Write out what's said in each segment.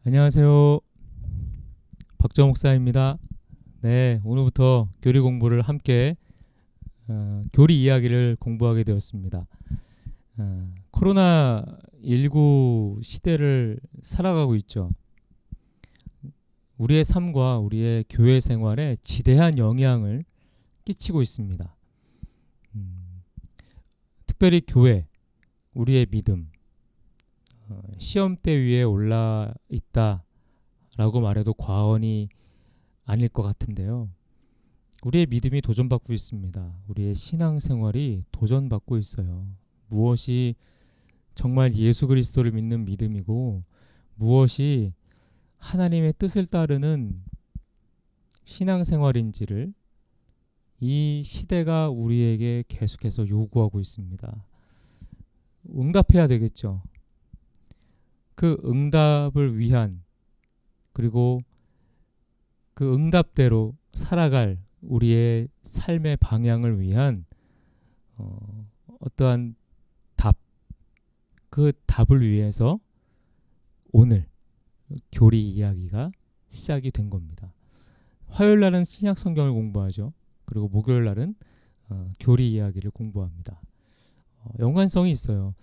안녕하세요. 박정 목사입니다. 네, 오늘부터 교리 공부를 함께 교리 이야기를 공부하게 되었습니다. 코로나19 시대를 살아가고 있죠. 우리의 삶과 우리의 교회 생활에 지대한 영향을 끼치고 있습니다. 특별히 교회, 우리의 믿음, 시험대 위에 올라 있다라고 말해도 과언이 아닐 것 같은데요. 우리의 믿음이 도전받고 있습니다. 우리의 신앙생활이 도전받고 있어요. 무엇이 정말 예수 그리스도를 믿는 믿음이고 무엇이 하나님의 뜻을 따르는 신앙생활인지를 이 시대가 우리에게 계속해서 요구하고 있습니다. 응답해야 되겠죠. 그 응답을 위한 그리고 그 응답대로 살아갈 우리의 삶의 방향을 위한 어떠한 답, 그 답을 위해서 오늘 교리 이야기가 시작이 된 겁니다. 화요일 날은 신약 성경을 공부하죠. 그리고 목요일 날은 교리 이야기를 공부합니다. 연관성이 있어요.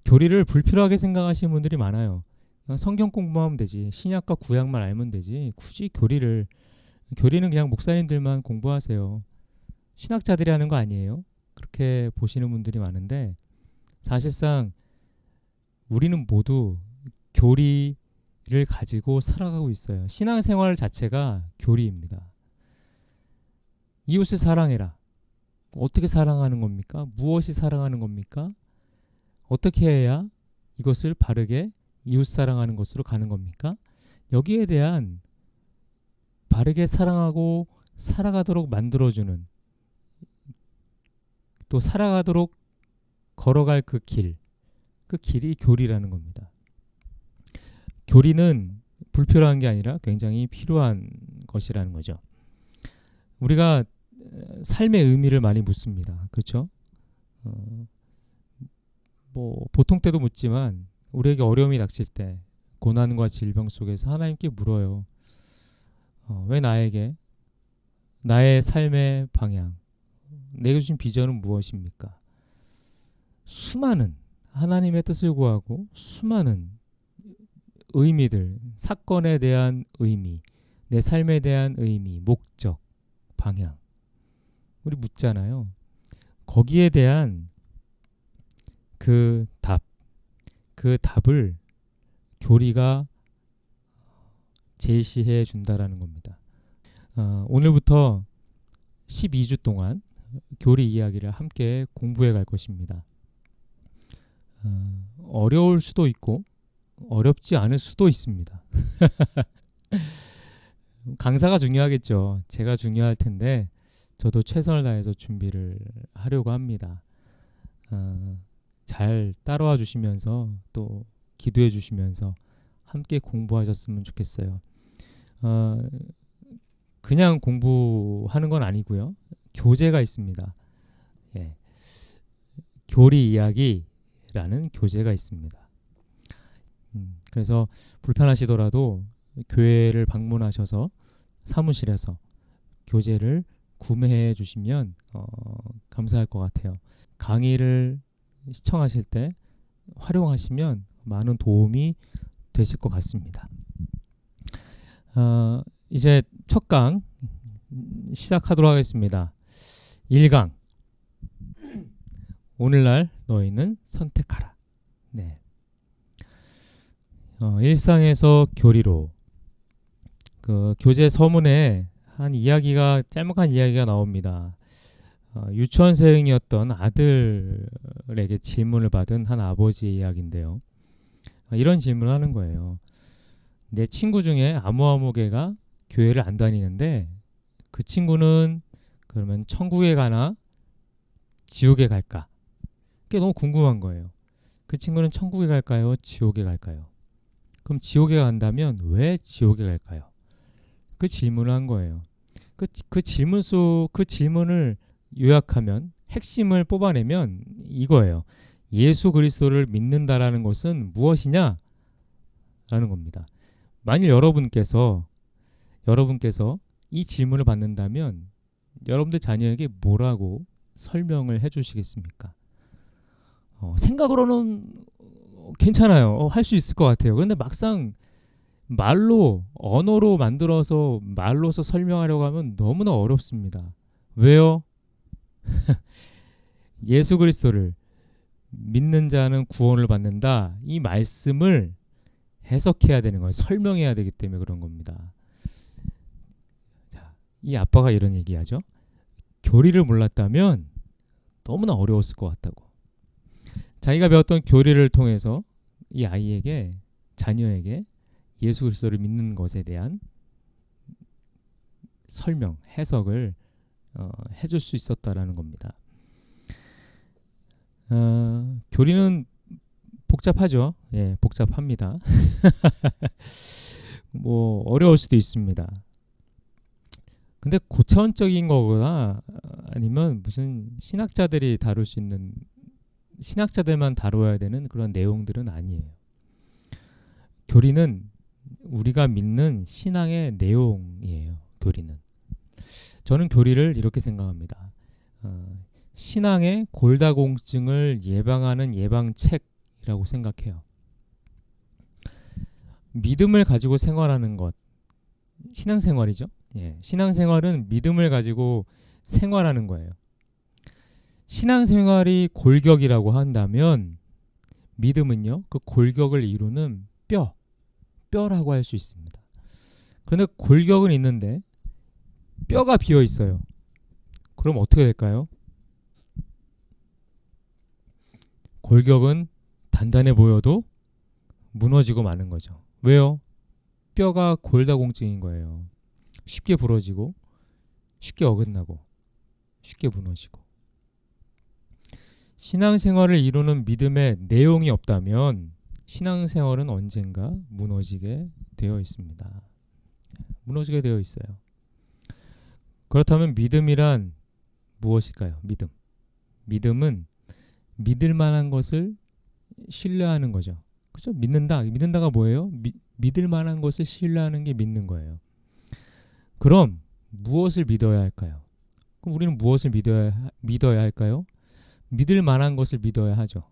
교리를 불필요하게 생각하시는 분들이 많아요. 그냥 성경 공부하면 되지. 신약과 구약만 알면 되지. 굳이 교리는 그냥 목사님들만 공부하세요. 신학자들이 하는 거 아니에요? 그렇게 보시는 분들이 많은데 사실상 우리는 모두 교리를 가지고 살아가고 있어요. 신앙생활 자체가 교리입니다. 이웃을 사랑해라. 어떻게 사랑하는 겁니까? 무엇이 사랑하는 겁니까? 어떻게 해야 이것을 바르게 이웃 사랑하는 것으로 가는 겁니까? 여기에 대한 바르게 사랑하고 살아가도록 만들어주는 또 살아가도록 걸어갈 그 길이 교리라는 겁니다. 교리는 불필요한 게 아니라 굉장히 필요한 것이라는 거죠. 우리가 삶의 의미를 많이 묻습니다. 그렇죠? 보통 때도 묻지만 우리에게 어려움이 닥칠 때 고난과 질병 속에서 하나님께 물어요. 왜 나에게 나의 삶의 방향, 내게 주신 비전은 무엇입니까? 수많은 하나님의 뜻을 구하고 수많은 의미들, 사건에 대한 의미, 내 삶에 대한 의미, 목적, 방향 우리 묻잖아요. 거기에 대한 그 답을 교리가 제시해 준다라는 겁니다. 오늘부터 12주 동안 교리 이야기를 함께 공부해 갈 것입니다. 어려울 수도 있고 어렵지 않을 수도 있습니다. 강사가 중요하겠죠. 제가 중요할 텐데 저도 최선을 다해서 준비를 하려고 합니다. 잘 따라와 주시면서 또 기도해 주시면서 함께 공부하셨으면 좋겠어요. 그냥 공부하는 건 아니고요. 교재가 있습니다. 예. 교리 이야기라는 교재가 있습니다. 그래서 불편하시더라도 교회를 방문하셔서 사무실에서 교재를 구매해 주시면 감사할 것 같아요. 강의를 시청하실 때 활용하시면 많은 도움이 되실 것 같습니다. 이제 첫 강 시작하도록 하겠습니다. 1강 오늘날 너희는 선택하라. 네. 일상에서 교리로 그 교재 서문에 한 이야기가 짤막한 이야기가 나옵니다. 유치원생이었던 아들에게 질문을 받은 한 아버지의 이야기인데요. 이런 질문을 하는 거예요. 내 친구 중에 아무개가 교회를 안 다니는데 그 친구는 그러면 천국에 가나 지옥에 갈까? 그게 너무 궁금한 거예요. 그 친구는 천국에 갈까요? 지옥에 갈까요? 그럼 지옥에 간다면 왜 지옥에 갈까요? 그 질문을 한 거예요. 그 질문을 요약하면 핵심을 뽑아내면 이거예요. 예수 그리스도를 믿는다라는 것은 무엇이냐? 라는 겁니다. 만일 여러분께서 이 질문을 받는다면 여러분들 자녀에게 뭐라고 설명을 해주시겠습니까? 생각으로는 괜찮아요. 할 수 있을 것 같아요. 그런데 막상 언어로 만들어서 말로서 설명하려고 하면 너무나 어렵습니다. 왜요? 예수 그리스도를 믿는 자는 구원을 받는다. 이 말씀을 해석해야 되는 거예요. 설명해야 되기 때문에 그런 겁니다. 자, 이 아빠가 이런 얘기하죠. 교리를 몰랐다면 너무나 어려웠을 것 같다고. 자기가 배웠던 교리를 통해서 이 아이에게, 자녀에게 예수 그리스도를 믿는 것에 대한 설명, 해석을 해줄 수 있었다라는 겁니다. 교리는 복잡하죠. 예, 복잡합니다. 뭐 어려울 수도 있습니다. 근데 고차원적인 거거나 아니면 무슨 신학자들이 다룰 수 있는, 신학자들만 다뤄야 되는 그런 내용들은 아니에요. 교리는 우리가 믿는 신앙의 내용이에요. 교리는. 저는 교리를 이렇게 생각합니다. 신앙의 골다공증을 예방하는 예방책이라고 생각해요. 믿음을 가지고 생활하는 것, 신앙생활이죠. 예, 신앙생활은 믿음을 가지고 생활하는 거예요. 신앙생활이 골격이라고 한다면 믿음은요, 그 골격을 이루는 뼈라고 할 수 있습니다. 그런데 골격은 있는데 뼈가 비어 있어요. 그럼 어떻게 될까요? 골격은 단단해 보여도 무너지고 마는 거죠. 왜요? 뼈가 골다공증인 거예요. 쉽게 부러지고, 쉽게 어긋나고, 쉽게 무너지고. 신앙생활을 이루는 믿음의 내용이 없다면 신앙생활은 언젠가 무너지게 되어 있습니다. 무너지게 되어 있어요. 그렇다면 믿음이란 무엇일까요? 믿음은 믿을 만한 것을 신뢰하는 거죠. 그렇죠? 믿는다가 뭐예요? 믿을 만한 것을 신뢰하는 게 믿는 거예요. 그럼 무엇을 믿어야 할까요? 그럼 우리는 무엇을 믿어야 할까요? 믿을 만한 것을 믿어야 하죠.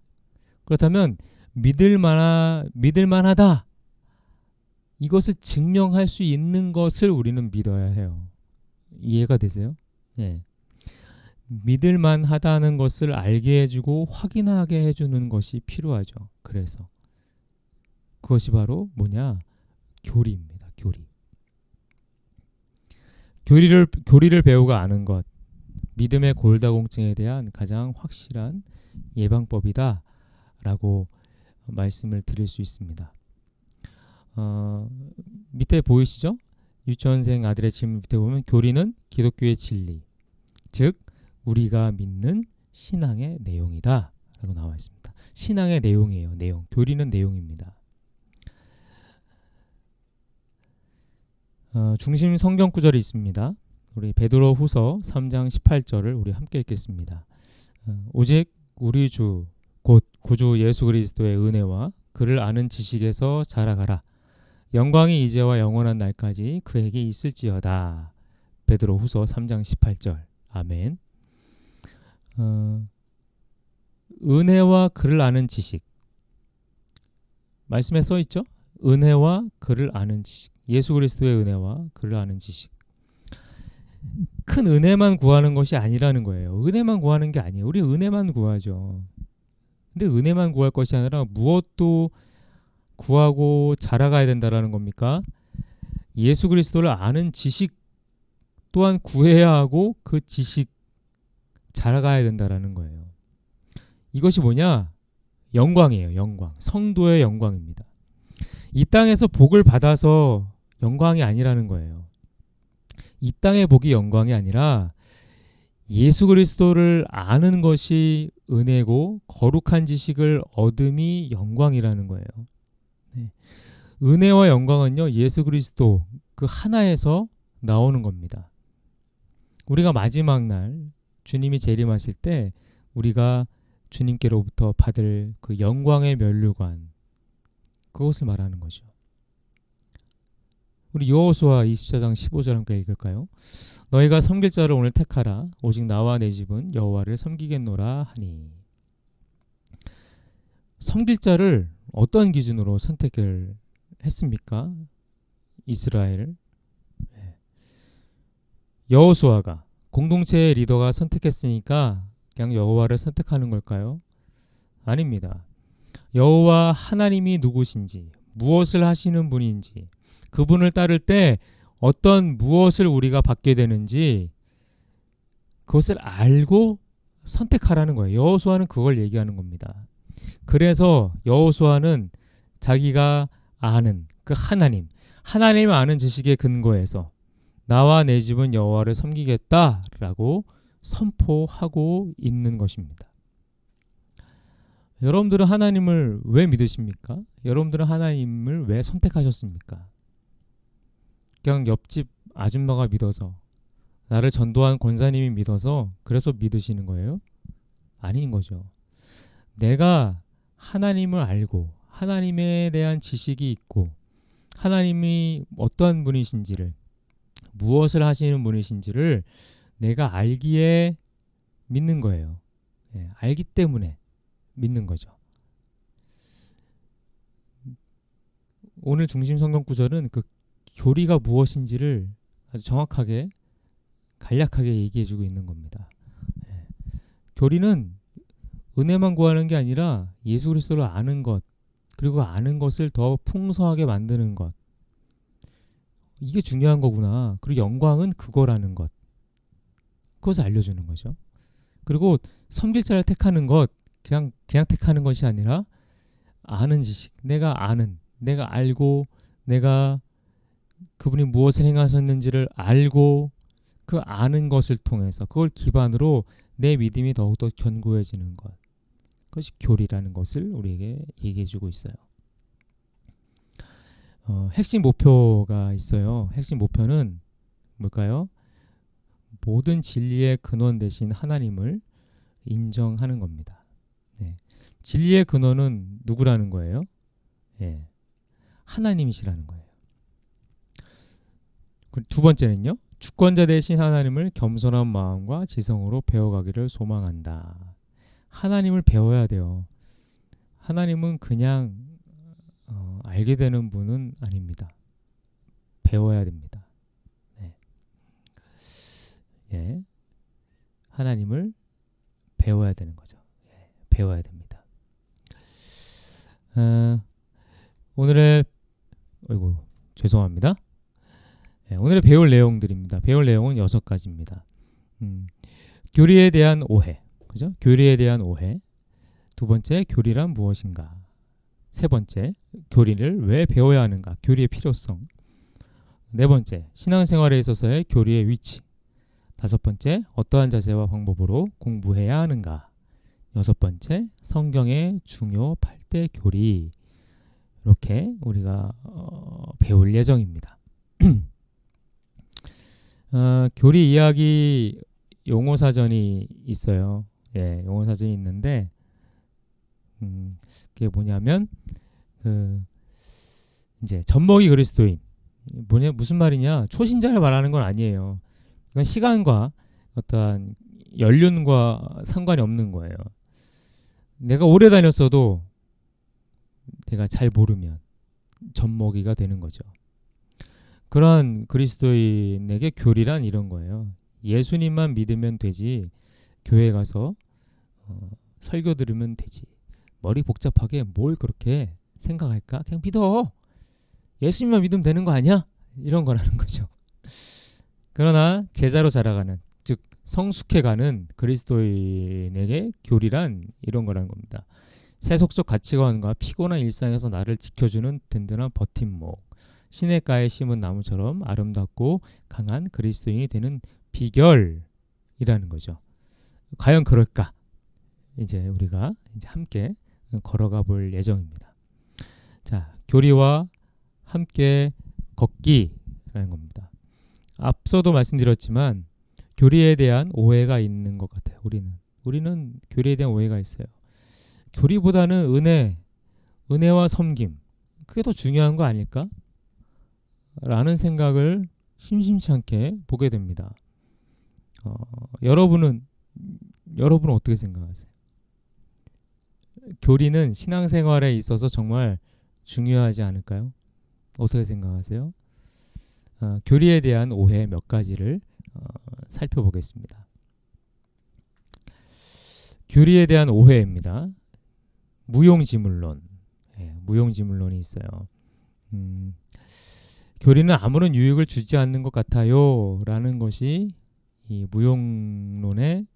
그렇다면 믿을 만하다. 이것을 증명할 수 있는 것을 우리는 믿어야 해요. 이해가 되세요? 예. 믿을 만하다는 것을 알게 해주고 확인하게 해주는 것이 필요하죠. 그래서 그것이 바로 뭐냐? 교리입니다. 교리를 배우고 아는 것, 믿음의 골다공증에 대한 가장 확실한 예방법이다 라고 말씀을 드릴 수 있습니다. 밑에 보이시죠? 유치원생 아들의 질문 밑에 보면 교리는 기독교의 진리, 즉 우리가 믿는 신앙의 내용이다 라고 나와 있습니다. 신앙의 내용이에요. 내용. 교리는 내용입니다. 중심 성경 구절이 있습니다. 우리 베드로 후서 3장 18절을 우리 함께 읽겠습니다. 오직 우리 주 곧 구주 예수 그리스도의 은혜와 그를 아는 지식에서 자라가라. 영광이 이제와 영원한 날까지 그에게 있을지어다. 베드로 후서 3장 18절. 아멘. 은혜와 그를 아는 지식. 말씀에 써 있죠? 은혜와 그를 아는 지식. 예수 그리스도의 은혜와 그를 아는 지식. 큰 은혜만 구하는 것이 아니라는 거예요. 은혜만 구하는 게 아니에요. 우리 은혜만 구하죠. 근데 은혜만 구할 것이 아니라 무엇도 구하고 자라가야 된다라는 겁니까? 예수 그리스도를 아는 지식 또한 구해야 하고 그 지식 자라가야 된다라는 거예요. 이것이 뭐냐? 영광이에요. 영광. 성도의 영광입니다. 이 땅에서 복을 받아서 영광이 아니라는 거예요. 이 땅의 복이 영광이 아니라 예수 그리스도를 아는 것이 은혜고 거룩한 지식을 얻음이 영광이라는 거예요. 네. 은혜와 영광은요, 예수 그리스도 그 하나에서 나오는 겁니다. 우리가 마지막 날 주님이 재림하실 때 우리가 주님께로부터 받을 그 영광의 면류관, 그것을 말하는 거죠. 우리 여호수아 24장 15절 함께 읽을까요? 너희가 섬길 자를 오늘 택하라. 오직 나와 내 집은 여호와를 섬기겠노라 하니. 섬길 자를 어떤 기준으로 선택을 했습니까? 이스라엘. 여호수아가 공동체의 리더가 선택했으니까 그냥 여호와를 선택하는 걸까요? 아닙니다. 여호와 하나님이 누구신지, 무엇을 하시는 분인지, 그분을 따를 때 어떤 무엇을 우리가 받게 되는지 그것을 알고 선택하라는 거예요. 여호수아는 그걸 얘기하는 겁니다. 그래서 여호수아는 자기가 아는 그 하나님 아는 지식에 근거해서 나와 내 집은 여호와를 섬기겠다라고 선포하고 있는 것입니다. 여러분들은 하나님을 왜 믿으십니까? 여러분들은 하나님을 왜 선택하셨습니까? 그냥 옆집 아줌마가 믿어서, 나를 전도한 권사님이 믿어서 그래서 믿으시는 거예요? 아닌 거죠. 내가 하나님을 알고 하나님에 대한 지식이 있고 하나님이 어떠한 분이신지를, 무엇을 하시는 분이신지를 내가 알기에 믿는 거예요. 알기 때문에 믿는 거죠. 오늘 중심 성경 구절은 그 교리가 무엇인지를 아주 정확하게 간략하게 얘기해주고 있는 겁니다. 교리는 은혜만 구하는 게 아니라 예수 그리스도를 아는 것, 그리고 아는 것을 더 풍성하게 만드는 것, 이게 중요한 거구나. 그리고 영광은 그거라는 것, 그것을 알려주는 거죠. 그리고 섬길 자를 택하는 것, 그냥 택하는 것이 아니라 아는 지식, 내가 알고, 내가 그분이 무엇을 행하셨는지를 알고, 그 아는 것을 통해서 그걸 기반으로 내 믿음이 더욱더 견고해지는 것, 그것이 교리라는 것을 우리에게 얘기해주고 있어요. 핵심 목표가 있어요. 핵심 목표는 뭘까요? 모든 진리의 근원 되신 하나님을 인정하는 겁니다. 진리의 근원은 누구라는 거예요? 하나님이시라는 거예요. 두 번째는요, 주권자 되신 하나님을 겸손한 마음과 지성으로 배워가기를 소망한다. 하나님을 배워야 돼요. 하나님은 그냥 알게 되는 분은 아닙니다. 배워야 됩니다. 하나님을 배워야 되는 거죠. 배워야 됩니다. 오늘의 죄송합니다. 오늘의 배울 내용들입니다. 배울 내용은 6가지입니다. 교리에 대한 오해, 그죠? 교리에 대한 오해. 두 번째, 교리란 무엇인가? 세 번째, 교리를 왜 배워야 하는가? 교리의 필요성. 네 번째, 신앙생활에 있어서의 교리의 위치. 다섯 번째, 어떠한 자세와 방법으로 공부해야 하는가? 여섯 번째, 성경의 중요 8대 교리. 이렇게 우리가 배울 예정입니다. 교리 이야기 용어사전이 있어요. 용어사전이 있는데 그게 뭐냐면 이제 젖먹이 그리스도인, 무슨 말이냐? 초신자를 말하는 건 아니에요. 그러니까 시간과 어떠한 연륜과 상관이 없는 거예요. 내가 오래 다녔어도 내가 잘 모르면 젖먹이가 되는 거죠. 그런 그리스도인에게 교리란 이런 거예요. 예수님만 믿으면 되지, 교회 가서 설교 들으면 되지, 머리 복잡하게 뭘 그렇게 생각할까? 그냥 믿어. 예수님만 믿으면 되는 거 아니야? 이런 거라는 거죠. 그러나 제자로 자라가는, 즉 성숙해가는 그리스도인에게 교리란 이런 거라는 겁니다. 세속적 가치관과 피곤한 일상에서 나를 지켜주는 든든한 버팀목, 시냇가에 심은 나무처럼 아름답고 강한 그리스도인이 되는 비결이라는 거죠. 과연 그럴까? 이제 우리가 함께 걸어가 볼 예정입니다. 자, 교리와 함께 걷기라는 겁니다. 앞서도 말씀드렸지만 교리에 대한 오해가 있는 것 같아요. 우리는 교리에 대한 오해가 있어요. 교리보다는 은혜와 섬김, 그게 더 중요한 거 아닐까? 라는 생각을 심심치 않게 보게 됩니다. 여러분은 어떻게 생각하세요? 교리는 신앙생활에 있어서 정말 중요하지 않을까요? 어떻게 생각하세요? 교리에 대한 오해 몇 가지를 살펴보겠습니다. 교리에 대한 오해입니다. 무용지물론. 무용지물론이 있어요. 교리는 아무런 유익을 주지 않는 것 같아요 라는 것이 이 무용론의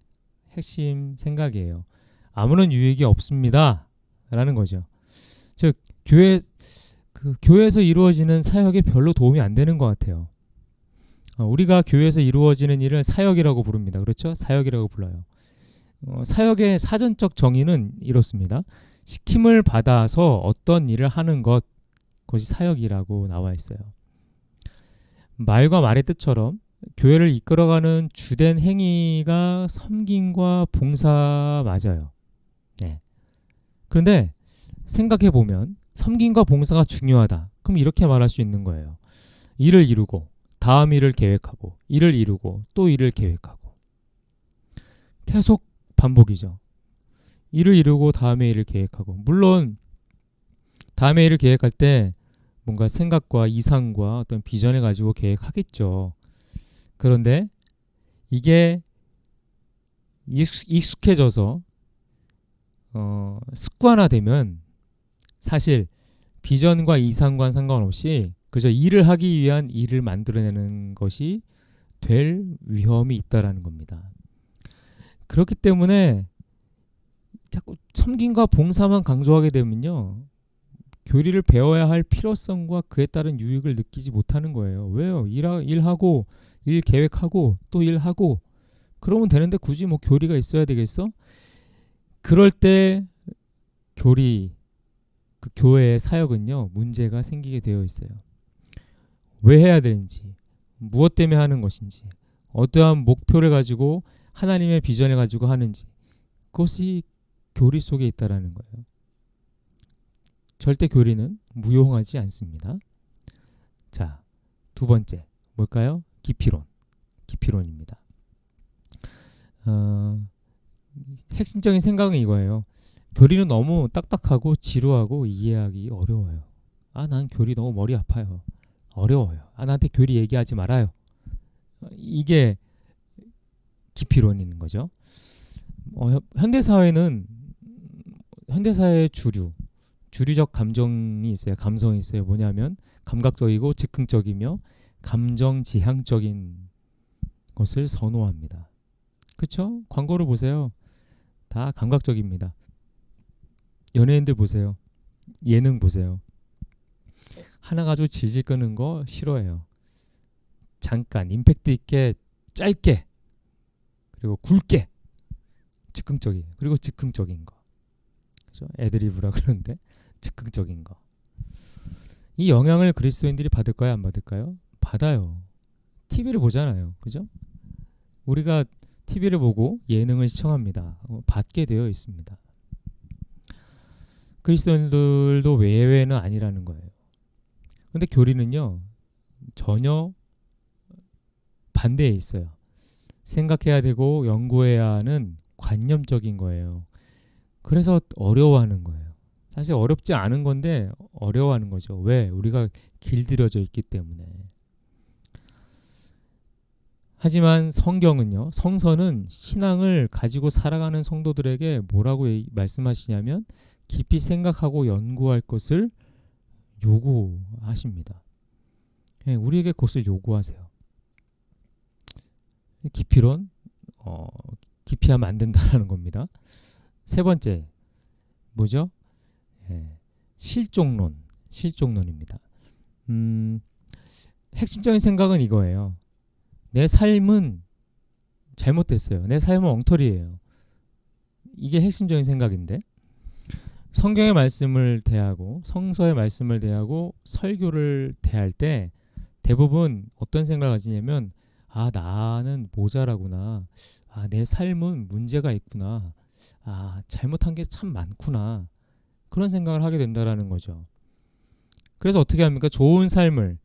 핵심 생각이에요. 아무런 유익이 없습니다 라는 거죠. 즉 교회에서 이루어지는 사역에 별로 도움이 안 되는 것 같아요. 우리가 교회에서 이루어지는 일을 사역이라고 부릅니다. 그렇죠? 사역이라고 불러요. 사역의 사전적 정의는 이렇습니다. 시킴을 받아서 어떤 일을 하는 그것이 사역이라고 나와 있어요. 말과 말의 뜻처럼 교회를 이끌어가는 주된 행위가 섬김과 봉사 맞아요. 네. 그런데 생각해보면 섬김과 봉사가 중요하다. 그럼 이렇게 말할 수 있는 거예요. 일을 이루고 다음 일을 계획하고 일을 이루고 또 일을 계획하고 계속 반복이죠. 일을 이루고 다음에 일을 계획하고 물론 다음에 일을 계획할 때 뭔가 생각과 이상과 어떤 비전을 가지고 계획하겠죠. 그런데 이게 익숙해져서 습관화되면 사실 비전과 이상과 상관없이 그저 일을 하기 위한 일을 만들어내는 것이 될 위험이 있다라는 겁니다. 그렇기 때문에 자꾸 섬김과 봉사만 강조하게 되면요. 교리를 배워야 할 필요성과 그에 따른 유익을 느끼지 못하는 거예요. 왜요? 일하고 일 계획하고 또 일하고 그러면 되는데 굳이 뭐 교리가 있어야 되겠어? 그럴 때 그 교회의 사역은요. 문제가 생기게 되어 있어요. 왜 해야 되는지, 무엇 때문에 하는 것인지, 어떠한 목표를 가지고 하나님의 비전을 가지고 하는지 그것이 교리 속에 있다라는 거예요. 절대 교리는 무용하지 않습니다. 자, 두 번째 뭘까요? 깊이론입니다. 핵심적인 생각은 이거예요. 교리는 너무 딱딱하고 지루하고 이해하기 어려워요. 난 교리 너무 머리 아파요. 어려워요. 나한테 교리 얘기하지 말아요. 이게 깊이론인 거죠. 현대사회의 주류적 감정이 있어요. 감성이 있어요. 뭐냐면 감각적이고 즉흥적이며 감정지향적인 것을 선호합니다. 그렇죠? 광고를 보세요. 다 감각적입니다. 연예인들 보세요. 예능 보세요. 하나 가지고 질질 끄는 거 싫어해요. 잠깐 임팩트 있게 짧게 그리고 굵게 즉흥적이에요. 그리고 즉흥적인 거. 그렇죠? 애드리브라 그러는데 즉흥적인 거. 이 영향을 그리스도인들이 받을까요? 안 받을까요? 받아요. TV를 보잖아요. 그죠? 우리가 TV를 보고 예능을 시청합니다. 받게 되어 있습니다. 그리스도인들도 외외는 아니라는 거예요. 그런데 교리는요. 전혀 반대에 있어요. 생각해야 되고 연구해야 하는 관념적인 거예요. 그래서 어려워하는 거예요. 사실 어렵지 않은 건데 어려워하는 거죠. 왜? 우리가 길들여져 있기 때문에. 하지만 성경은요. 성서는 신앙을 가지고 살아가는 성도들에게 뭐라고 말씀하시냐면 깊이 생각하고 연구할 것을 요구하십니다. 우리에게 그것을 요구하세요. 깊이론, 깊이하면 안 된다는 겁니다. 세 번째, 뭐죠? 실종론입니다. 핵심적인 생각은 이거예요. 내 삶은 잘못됐어요. 내 삶은 엉터리예요. 이게 핵심적인 생각인데 성경의 말씀을 대하고 성서의 말씀을 대하고 설교를 대할 때 대부분 어떤 생각을 가지냐면 나는 모자라구나. 내 삶은 문제가 있구나. 잘못한 게 참 많구나. 그런 생각을 하게 된다라는 거죠. 그래서 어떻게 합니까? 좋은 삶을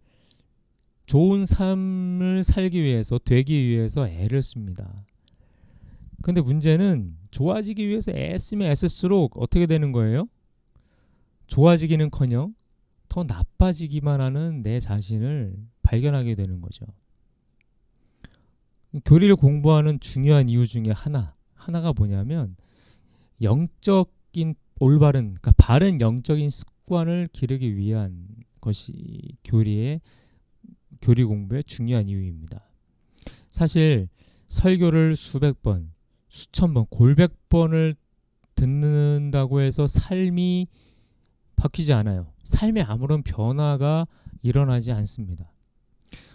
좋은 삶을 살기 위해서, 되기 위해서 애를 씁니다. 근데 문제는 좋아지기 위해서 애쓰면 애쓸수록 어떻게 되는 거예요? 좋아지기는커녕 더 나빠지기만 하는 내 자신을 발견하게 되는 거죠. 교리를 공부하는 중요한 이유 중에 하나가 뭐냐면 영적인 올바른, 그러니까 바른 영적인 습관을 기르기 위한 것이 교리 공부의 중요한 이유입니다. 사실 설교를 수백 번, 수천 번, 골백 번을 듣는다고 해서 삶이 바뀌지 않아요. 삶에 아무런 변화가 일어나지 않습니다.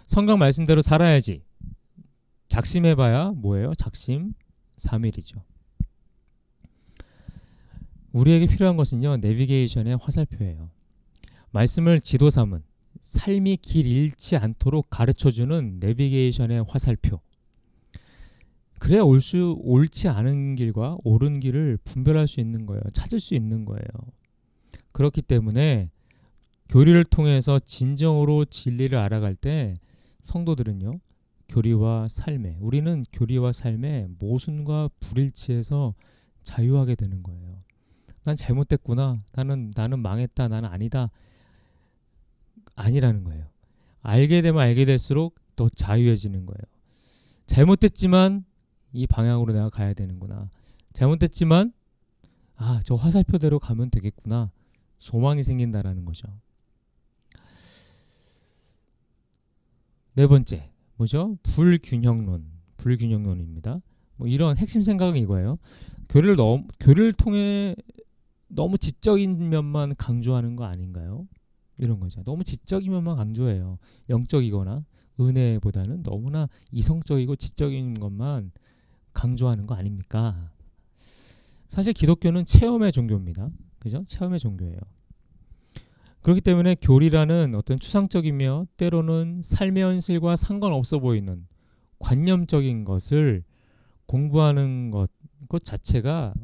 성경 말씀대로 살아야지. 작심해봐야 뭐예요? 작심 삼일이죠. 우리에게 필요한 것은요, 내비게이션의 화살표예요. 말씀을 지도 삼은, 삶이 길 잃지 않도록 가르쳐주는 내비게이션의 화살표. 그래야 옳지 않은 길과 옳은 길을 분별할 수 있는 거예요. 찾을 수 있는 거예요. 그렇기 때문에 교리를 통해서 진정으로 진리를 알아갈 때 성도들은요, 우리는 교리와 삶에 모순과 불일치에서 자유하게 되는 거예요. 난 잘못됐구나. 나는 망했다. 나는 아니다. 아니라는 거예요. 알게 되면 알게 될수록 더 자유해지는 거예요. 잘못됐지만 이 방향으로 내가 가야 되는구나. 잘못됐지만 저 화살표대로 가면 되겠구나. 소망이 생긴다라는 거죠. 네 번째, 뭐죠? 불균형론입니다. 이런 핵심 생각은 이거예요. 교리를 통해 너무 지적인 면만 강조하는 거 아닌가요? 이런 거죠. 너무 지적인 면만 강조해요. 영적이거나 은혜보다는 너무나 이성적이고 지적인 것만 강조하는 거 아닙니까? 사실 기독교는 체험의 종교입니다. 그죠? 체험의 종교예요. 그렇기 때문에 교리라는 어떤 추상적이며 때로는 삶의 현실과 상관없어 보이는 관념적인 것을 공부하는 것 자체가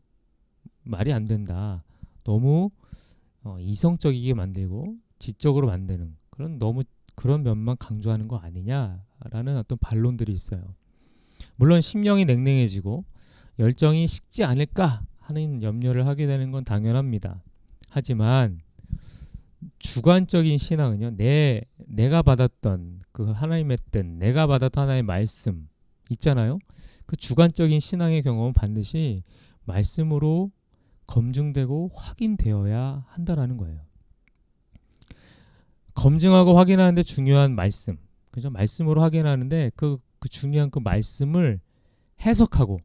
말이 안 된다. 너무 이성적이게 만들고 지적으로 만드는 그런 면만 강조하는 거 아니냐라는 어떤 반론들이 있어요. 물론 심령이 냉랭해지고 열정이 식지 않을까 하는 염려를 하게 되는 건 당연합니다. 하지만 주관적인 신앙은요, 내가 받았던 그 하나님의 뜻, 내가 받았던 하나님의 말씀 있잖아요. 그 주관적인 신앙의 경험은 반드시 말씀으로 검증되고 확인되어야 한다라는 거예요. 검증하고 확인하는데 중요한 말씀, 그죠? 말씀으로 확인하는데 그 중요한 그 말씀을 해석하고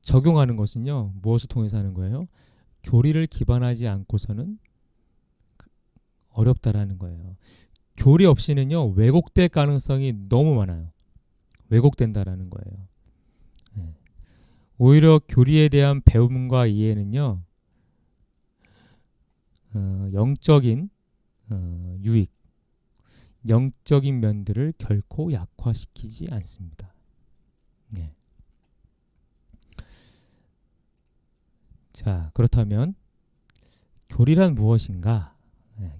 적용하는 것은요, 무엇을 통해서 하는 거예요? 교리를 기반하지 않고서는 어렵다라는 거예요. 교리 없이는요, 왜곡될 가능성이 너무 많아요. 왜곡된다라는 거예요. 네. 오히려 교리에 대한 배움과 이해는요, 영적인 유익, 영적인 면들을 결코 약화시키지 않습니다. 네. 자, 그렇다면 교리란 무엇인가?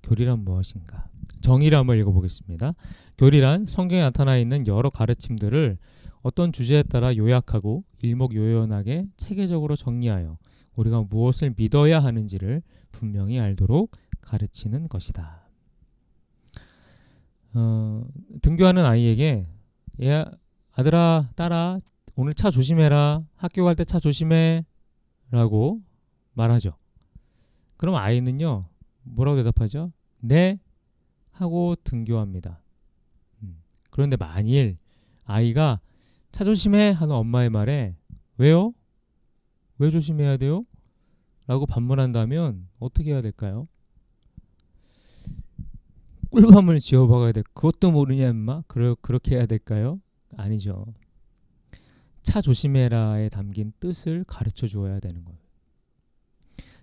교리란 무엇인가? 정의를 한번 읽어보겠습니다. 교리란 성경에 나타나 있는 여러 가르침들을 어떤 주제에 따라 요약하고 일목요연하게 체계적으로 정리하여 우리가 무엇을 믿어야 하는지를 분명히 알도록 가르치는 것이다. 등교하는 아이에게 아들아, 딸아, 오늘 차 조심해라. 학교 갈 때 차 조심해 라고 말하죠. 그럼 아이는요, 뭐라고 대답하죠? 네 하고 등교합니다. 그런데 만일 아이가 차 조심해 하는 엄마의 말에 왜요? 왜 조심해야 돼요? 라고 반문한다면 어떻게 해야 될까요? 꿀밤을 쥐어박아야 돼. 그것도 모르냐 임마? 그렇게 해야 될까요? 아니죠. 차 조심해라에 담긴 뜻을 가르쳐 주어야 되는 거예요.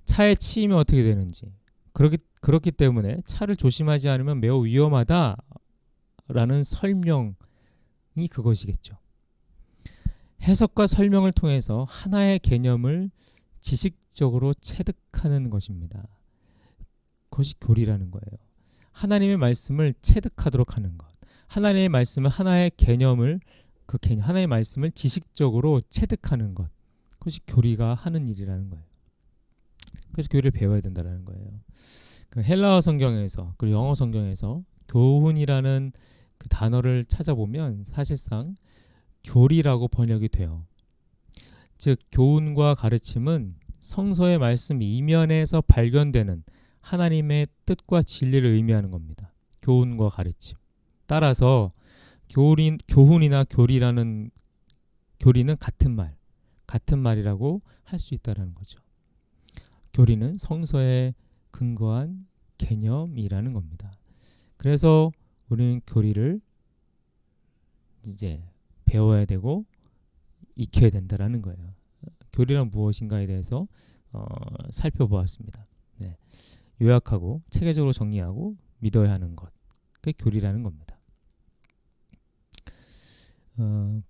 차에 치이면 어떻게 되는지, 그렇기 때문에 차를 조심하지 않으면 매우 위험하다라는 설명이 그것이겠죠. 해석과 설명을 통해서 하나의 개념을 지식적으로 체득하는 것입니다. 그것이 교리라는 거예요. 하나님의 말씀을 체득하도록 하는 것, 하나님의 말씀은 하나의 개념을 그 개념 하나의 말씀을 지식적으로 체득하는 것. 그것이 교리가 하는 일이라는 거예요. 그래서 교리를 배워야 된다는 거예요. 그 헬라어 성경에서 그리고 영어 성경에서 교훈이라는 그 단어를 찾아보면 사실상 교리라고 번역이 돼요. 즉 교훈과 가르침은 성서의 말씀 이면에서 발견되는 하나님의 뜻과 진리를 의미하는 겁니다. 교훈과 가르침. 따라서 교훈이나 교리는 같은 말이라고 할 수 있다는 거죠. 교리는 성서에 근거한 개념이라는 겁니다. 그래서 우리는 교리를 이제 배워야 되고 익혀야 된다는 거예요. 교리란 무엇인가에 대해서 살펴보았습니다. 네. 요약하고 체계적으로 정리하고 믿어야 하는 것. 그게 교리라는 겁니다.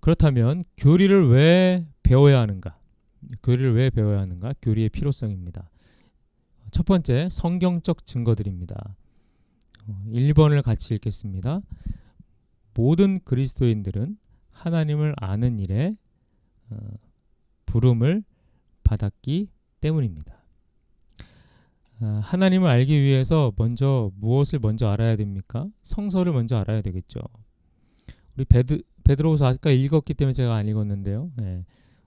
그렇다면 교리를 왜 배워야 하는가? 교리의 필요성입니다. 첫 번째, 성경적 증거들입니다. 1번을 같이 읽겠습니다. 모든 그리스도인들은 하나님을 아는 일에 부름을 받았기 때문입니다. 하나님을 알기 위해서 무엇을 먼저 알아야 됩니까? 성서를 먼저 알아야 되겠죠. 우리 베드로후서 아까 읽었기 때문에 제가 안 읽었는데요.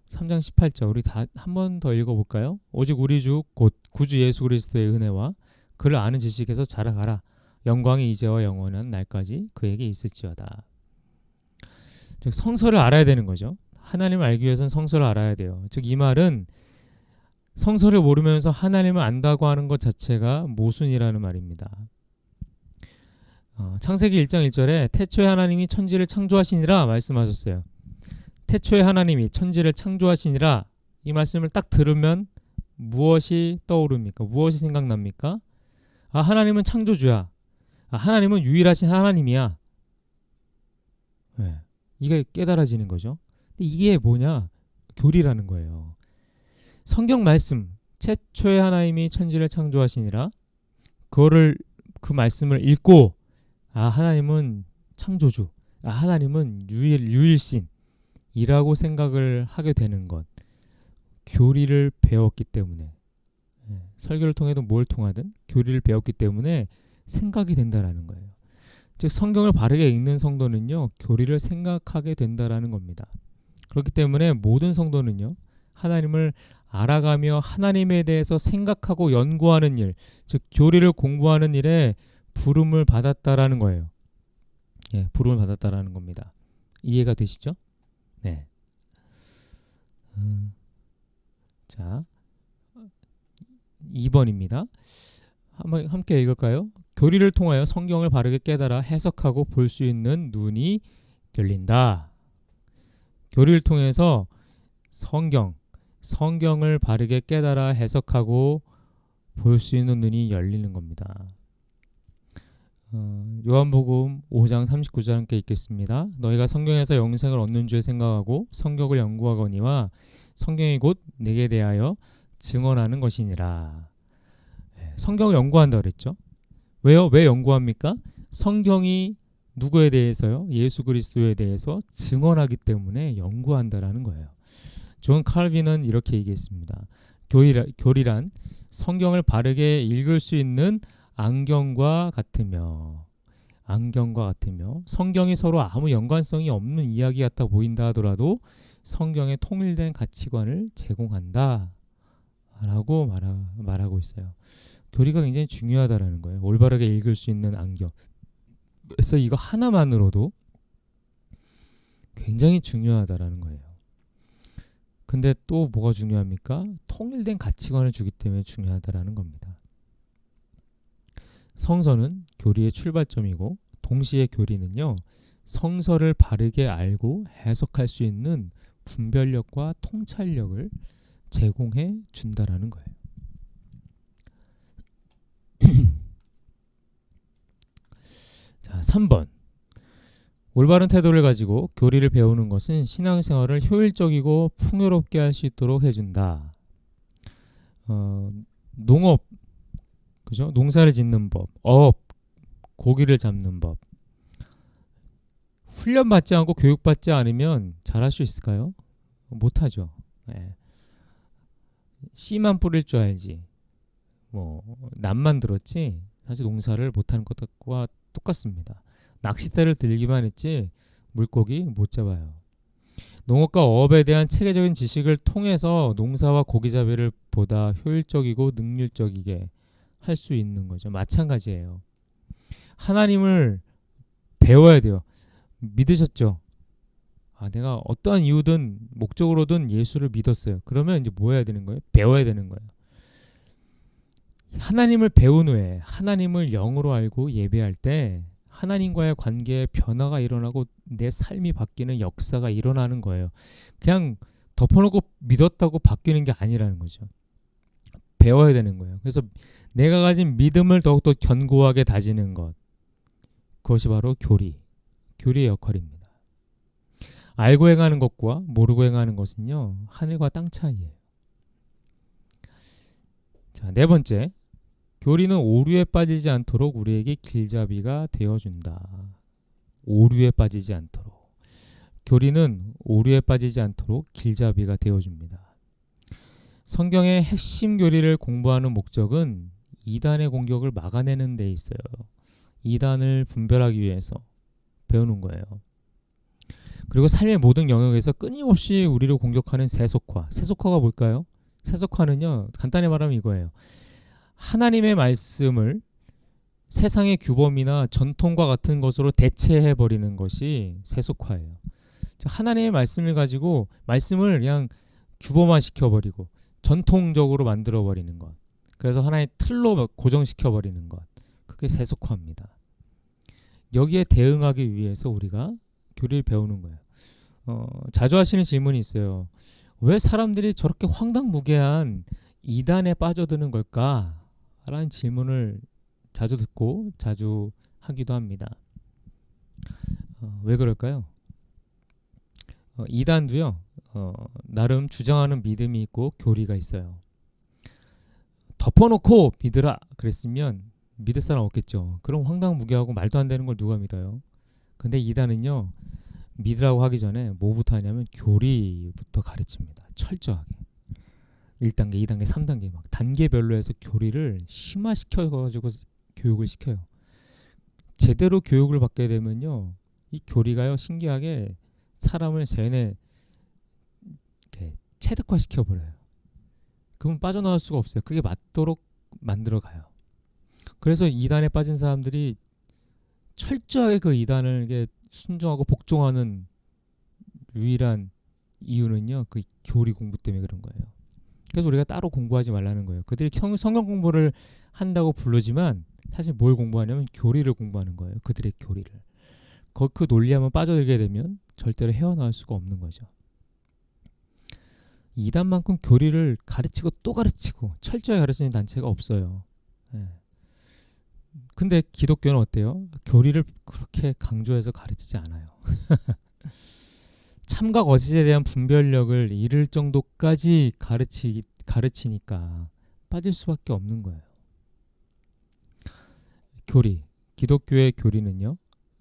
3장 18절 우리 다 한 번 더 읽어볼까요? 오직 우리 주 곧 구주 예수 그리스도의 은혜와 그를 아는 지식에서 자라가라. 영광이 이제와 영원한 날까지 그에게 있을지어다. 즉 성서를 알아야 되는 거죠. 하나님을 알기 위해서는 성서를 알아야 돼요. 즉 이 말은 성서를 모르면서 하나님을 안다고 하는 것 자체가 모순이라는 말입니다. 창세기 1장 1절에 태초에 하나님이 천지를 창조하시니라 말씀하셨어요. 태초에 하나님이 천지를 창조하시니라 이 말씀을 딱 들으면 무엇이 떠오릅니까? 무엇이 생각납니까? 하나님은 창조주야. 하나님은 유일하신 하나님이야. 네. 이게 깨달아지는 거죠. 근데 이게 뭐냐? 교리라는 거예요. 성경 말씀, 태초에 하나님이 천지를 창조하시니라 그 말씀을 읽고 하나님은 창조주, 하나님은 유일신이라고 생각을 하게 되는 것. 교리를 배웠기 때문에 설교를 통해도 뭘 통하든 교리를 배웠기 때문에 생각이 된다라는 거예요. 즉 성경을 바르게 읽는 성도는요 교리를 생각하게 된다라는 겁니다. 그렇기 때문에 모든 성도는요 하나님을 알아가며 하나님에 대해서 생각하고 연구하는 일, 즉 교리를 공부하는 일에 부름을 받았다라는 거예요. 부름을 받았다라는 겁니다. 이해가 되시죠? 네. 자, 2번입니다. 한번 함께 읽을까요? 교리를 통하여 성경을 바르게 깨달아 해석하고 볼 수 있는 눈이 열린다. 교리를 통해서 성경을 바르게 깨달아 해석하고 볼 수 있는 눈이 열리는 겁니다. 요한복음 5장 39절 함께 읽겠습니다. 너희가 성경에서 영생을 얻는 줄 생각하고 성경을 연구하거니와 성경이 곧 내게 대하여 증언하는 것이니라. 성경을 연구한다 그랬죠. 왜요? 왜 연구합니까? 성경이 누구에 대해서요? 예수 그리스도에 대해서 증언하기 때문에 연구한다라는 거예요. 존 칼빈은 이렇게 얘기했습니다. 교리란 성경을 바르게 읽을 수 있는 안경과 같으며 성경이 서로 아무 연관성이 없는 이야기 같아 보인다 하더라도 성경의 통일된 가치관을 제공한다 라고 말하고 있어요. 교리가 굉장히 중요하다라는 거예요. 올바르게 읽을 수 있는 안경. 그래서 이거 하나만으로도 굉장히 중요하다라는 거예요. 근데 또 뭐가 중요합니까? 통일된 가치관을 주기 때문에 중요하다라는 겁니다. 성서는 교리의 출발점이고 동시에 교리는요. 성서를 바르게 알고 해석할 수 있는 분별력과 통찰력을 제공해 준다라는 거예요. 자, 3번. 올바른 태도를 가지고 교리를 배우는 것은 신앙생활을 효율적이고 풍요롭게 할 수 있도록 해준다. 농업, 그죠? 농사를 짓는 법, 고기를 잡는 법. 훈련받지 않고 교육받지 않으면 잘할 수 있을까요? 못하죠. 예. 씨만 뿌릴 줄 알지. 뭐 낫만 들었지 사실 농사를 못하는 것과 똑같습니다. 낚싯대를 들기만 했지 물고기 못 잡아요. 농업과 어업에 대한 체계적인 지식을 통해서 농사와 고기잡이를 보다 효율적이고 능률적이게 할 수 있는 거죠. 마찬가지예요. 하나님을 배워야 돼요. 믿으셨죠? 내가 어떠한 이유든 목적으로든 예수를 믿었어요. 그러면 이제 뭐 해야 되는 거예요? 배워야 되는 거예요. 하나님을 배운 후에 하나님을 영으로 알고 예배할 때 하나님과의 관계에 변화가 일어나고 내 삶이 바뀌는 역사가 일어나는 거예요. 그냥 덮어놓고 믿었다고 바뀌는 게 아니라는 거죠. 배워야 되는 거예요. 그래서 내가 가진 믿음을 더욱더 견고하게 다지는 것, 그것이 바로 교리의 역할입니다. 알고 행하는 것과 모르고 행하는 것은요, 하늘과 땅 차이예요. 자, 네 번째, 교리는 오류에 빠지지 않도록 우리에게 길잡이가 되어준다. 오류에 빠지지 않도록. 교리는 오류에 빠지지 않도록 길잡이가 되어줍니다. 성경의 핵심 교리를 공부하는 목적은 이단의 공격을 막아내는 데 있어요. 이단을 분별하기 위해서 배우는 거예요. 그리고 삶의 모든 영역에서 끊임없이 우리를 공격하는 세속화. 세속화가 뭘까요? 세속화는요, 간단히 말하면 이거예요. 하나님의 말씀을 세상의 규범이나 전통과 같은 것으로 대체해버리는 것이 세속화예요. 하나님의 말씀을 가지고 말씀을 그냥 규범화 시켜버리고 전통적으로 만들어버리는 것. 그래서 하나의 틀로 고정시켜버리는 것. 그게 세속화입니다. 여기에 대응하기 위해서 우리가 교리를 배우는 거예요. 자주 하시는 질문이 있어요. 왜 사람들이 저렇게 황당무계한 이단에 빠져드는 걸까? 라는 질문을 자주 듣고 자주 하기도 합니다. 왜 그럴까요? 이단도요, 나름 주장하는 믿음이 있고 교리가 있어요. 덮어놓고 믿으라 그랬으면 믿을 사람 없겠죠. 그럼 황당무계하고 말도 안 되는 걸 누가 믿어요? 근데 이단은요, 믿으라고 하기 전에 뭐부터 하냐면 교리부터 가르칩니다. 철저하게. 1단계, 2단계, 3단계 막 단계별로 해서 교리를 심화시켜가지고 교육을 시켜요. 제대로 교육을 받게 되면요, 이 교리가요, 신기하게 사람을 이렇게 체득화시켜버려요. 그러면 빠져나올 수가 없어요. 그게 맞도록 만들어가요. 그래서 이단에 빠진 사람들이 철저하게 그 이단을 이게 순종하고 복종하는 유일한 이유는요, 그 교리 공부 때문에 그런 거예요. 그래서 우리가 따로 공부하지 말라는 거예요. 그들이 성경 공부를 한다고 부르지만 사실 뭘 공부하냐면 교리를 공부하는 거예요. 그들의 교리를. 그 논리 한번 빠져들게 되면 절대로 헤어나올 수가 없는 거죠. 이단만큼 교리를 가르치고 또 가르치고 철저히 가르치는 단체가 없어요. 근데 기독교는 어때요? 교리를 그렇게 강조해서 가르치지 않아요. 참과 거짓에 대한 분별력을 잃을 정도까지 가르치니까 빠질 수밖에 없는 거예요. 교리, 기독교의 교리는요,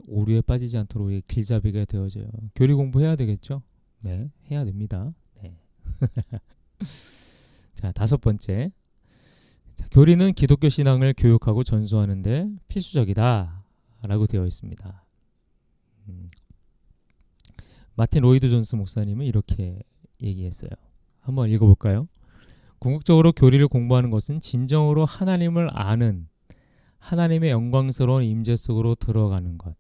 오류에 빠지지 않도록 우리 길잡이가 되어져요. 교리 공부해야 되겠죠? 네, 해야 됩니다. 네. 자, 5번째. 자, 교리는 기독교 신앙을 교육하고 전수하는데 필수적이다 라고 되어 있습니다. 마틴 로이드 존스 목사님은 이렇게 얘기했어요. 한번 읽어볼까요? 궁극적으로 교리를 공부하는 것은 진정으로 하나님을 아는 하나님의 영광스러운 임재 속으로 들어가는 것.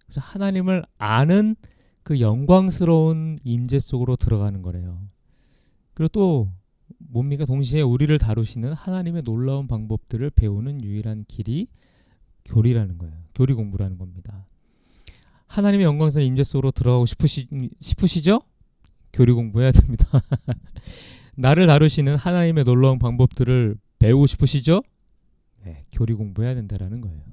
그래서 하나님을 아는 그 영광스러운 임재 속으로 들어가는 거래요. 그리고 또 뭡니까? 동시에 우리를 다루시는 하나님의 놀라운 방법들을 배우는 유일한 길이 교리라는 거예요. 교리 공부라는 겁니다. 하나님의 영광스러운 임재 속으로 들어가고 싶으시죠? 교리 공부해야 됩니다. 나를 다루시는 하나님의 놀라운 방법들을 배우고 싶으시죠? 네, 교리 공부해야 된다라는 거예요.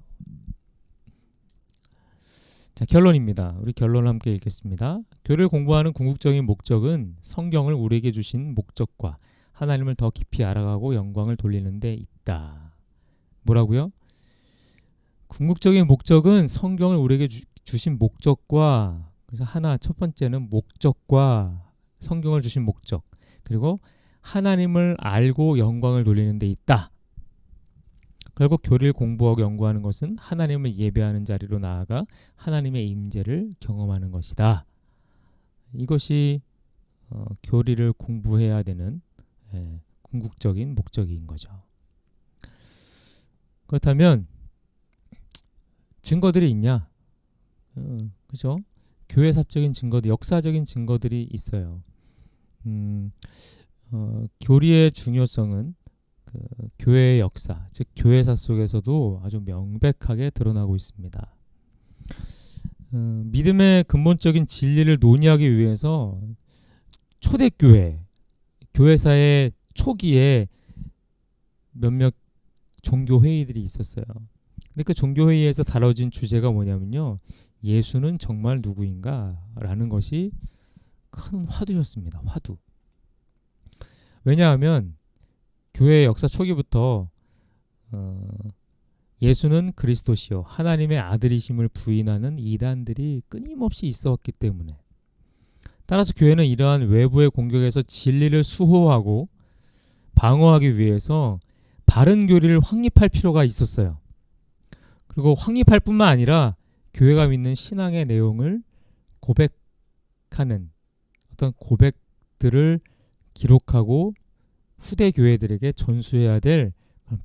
자, 결론입니다. 우리 결론을 함께 읽겠습니다. 교리를 공부하는 궁극적인 목적은 성경을 우리에게 주신 목적과 하나님을 더 깊이 알아가고 영광을 돌리는 데 있다. 뭐라고요? 궁극적인 목적은 성경을 우리에게 주신 목적과 그래서 하나, 첫 번째는 목적과 성경을 주신 목적, 그리고 하나님을 알고 영광을 돌리는 데 있다. 결국 교리를 공부하고 연구하는 것은 하나님을 예배하는 자리로 나아가 하나님의 임재를 경험하는 것이다. 이것이 교리를 공부해야 되는 궁극적인 목적인 거죠. 그렇다면 증거들이 있냐? 그죠? 교회사적인 증거들, 역사적인 증거들이 있어요. 교리의 중요성은 그 교회의 역사, 즉 교회사 속에서도 아주 명백하게 드러나고 있습니다. 믿음의 근본적인 진리를 논의하기 위해서 초대교회, 교회사의 초기에 몇몇 종교회의들이 있었어요. 근데 그 종교회의에서 다뤄진 주제가 뭐냐면요, 예수는 정말 누구인가? 라는 것이 큰 화두였습니다. 화두. 왜냐하면 교회의 역사 초기부터 예수는 그리스도시요 하나님의 아들이심을 부인하는 이단들이 끊임없이 있었기 때문에, 따라서 교회는 이러한 외부의 공격에서 진리를 수호하고 방어하기 위해서 바른 교리를 확립할 필요가 있었어요. 그리고 확립할 뿐만 아니라 교회가 믿는 신앙의 내용을 고백하는 어떤 고백들을 기록하고 후대 교회들에게 전수해야 될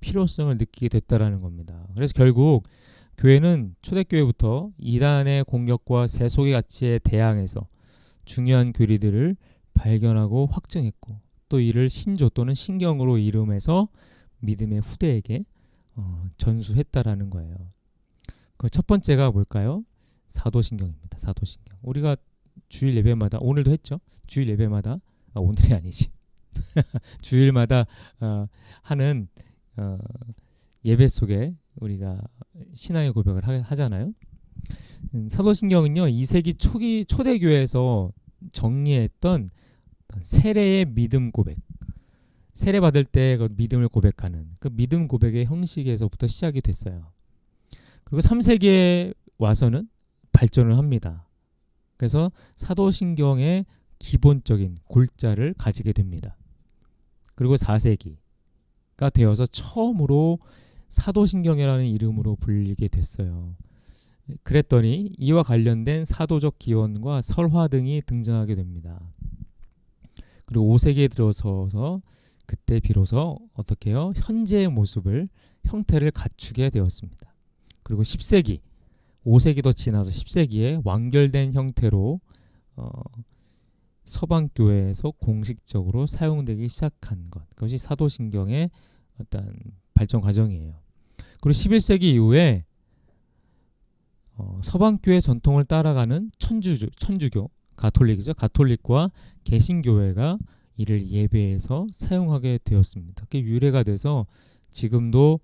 필요성을 느끼게 됐다라는 겁니다. 그래서 결국 교회는 초대교회부터 이단의 공격과 세속의 가치에 대항해서 중요한 교리들을 발견하고 확증했고, 또 이를 신조 또는 신경으로 이름해서 믿음의 후대에게 전수했다라는 거예요. 그 첫 번째가 뭘까요? 사도신경입니다. 사도신경. 우리가 주일 예배마다, 오늘도 했죠. 주일 예배마다, 오늘이 아니지. 주일마다 하는 예배 속에 우리가 신앙의 고백을 하잖아요. 사도신경은요, 2세기 초기 초대교회에서 정리했던 세례의 믿음 고백, 세례 받을 때 그 믿음을 고백하는 그 믿음 고백의 형식에서부터 시작이 됐어요. 그리고 3세기에 와서는 발전을 합니다. 그래서 사도신경의 기본적인 골자를 가지게 됩니다. 그리고 4세기가 되어서 처음으로 사도신경이라는 이름으로 불리게 됐어요. 그랬더니 이와 관련된 사도적 기원과 설화 등이 등장하게 됩니다. 그리고 5세기에 들어서서 그때 비로소 어떻게 해요? 현재의 모습을, 형태를 갖추게 되었습니다. 그리고 10세기, 5세기도 지나서 10세기에 완결된 형태로 서방교회에서 공식적으로 사용되기 시작한 것, 그것이 사도신경의 어떤 발전 과정이에요. 그리고 11세기 이후에 서방교회 전통을 따라가는 천주교, 가톨릭이죠. 가톨릭과 개신교회가 이를 예배에서 사용하게 되었습니다. 그게 유래가 돼서 지금도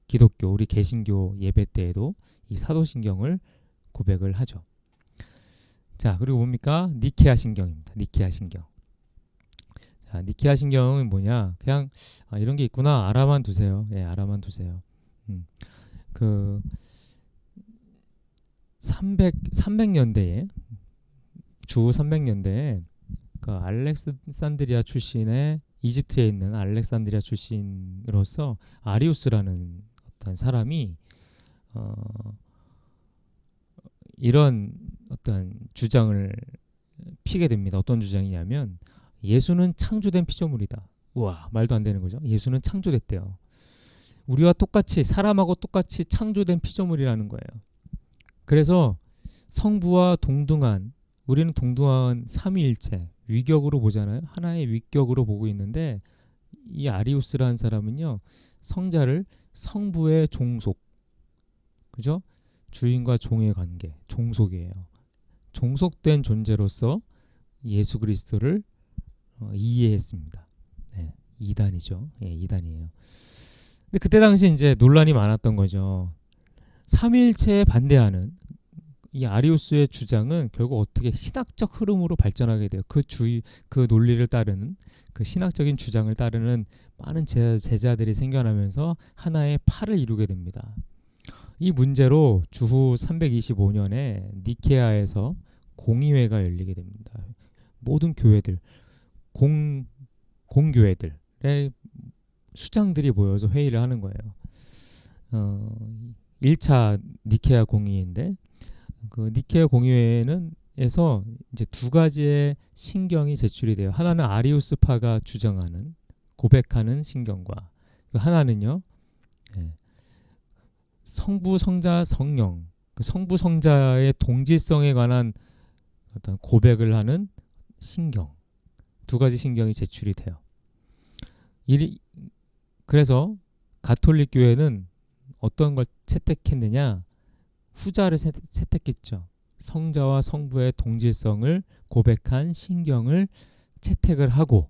기독교, 우리 개신교 예배 때에도 이 사도신경을 고백을 하죠. 자, 그리고 뭡니까? 니케아 신경입니다. 니케아 신경. 자, 니케아 신경은 뭐냐? 그냥 이런 게 있구나, 알아만 두세요. 예, 알아만 두세요. 그 300년대에 주 300년대에 그 알렉산드리아 출신의, 이집트에 있는 알렉산드리아 출신으로서 아리우스라는 어떤 사람이 이런 어떤 주장을 피게 됩니다. 어떤 주장이냐면 예수는 창조된 피조물이다. 우와, 말도 안 되는 거죠. 예수는 창조됐대요. 우리와 똑같이, 사람하고 똑같이 창조된 피조물이라는 거예요. 그래서 성부와 동등한, 우리는 동등한 삼위일체, 위격으로 보잖아요. 하나의 위격으로 보고 있는데, 이 아리우스라는 사람은요, 성자를 성부의 종속, 그죠? 주인과 종의 관계, 종속이에요. 종속된 존재로서 예수 그리스도를 이해했습니다. 네, 이단이죠. 예, 이단이에요. 근데 그때 당시 이제 논란이 많았던 거죠. 삼위일체에 반대하는 이 아리우스의 주장은 결국 어떻게 신학적 흐름으로 발전하게 돼요. 그 논리를 따르는, 그 신학적인 주장을 따르는 많은 제자들이 생겨나면서 하나의 파를 이루게 됩니다. 이 문제로 주후 325년에 니케아에서 공의회가 열리게 됩니다. 모든 교회들, 공교회들의 수장들이 모여서 회의를 하는 거예요. 1차 니케아 공의회인데 그 니케아 공의회는 에서 이제 두 가지의 신경이 제출이 돼요. 하나는 아리우스파가 주장하는 고백하는 신경과 하나는요, 성부, 성자, 성령, 그 성부, 성자의 동질성에 관한 어떤 고백을 하는 신경, 두 가지 신경이 제출이 돼요. 그래서 가톨릭 교회는 어떤 걸 채택했느냐? 후자를 채택했죠. 성자와 성부의 동질성을 고백한 신경을 채택을 하고,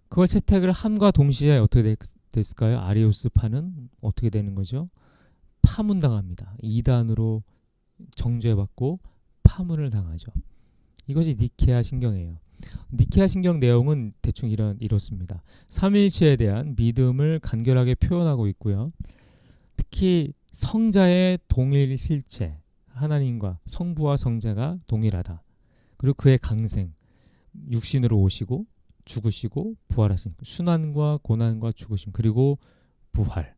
그걸 채택을 함과 동시에 어떻게 됐을까요? 아리우스파는 어떻게 되는 거죠? 파문당합니다. 이단으로 정죄받고 파문을 당하죠. 이것이 니케아 신경이에요. 니케아 신경 내용은 대충 이렇습니다. 삼위일체에 대한 믿음을 간결하게 표현하고 있고요. 특히 성자의 동일 실체, 하나님과 성부와 성자가 동일하다. 그리고 그의 강생, 육신으로 오시고 죽으시고 부활하신 순환과 고난과 죽으심, 그리고 부활,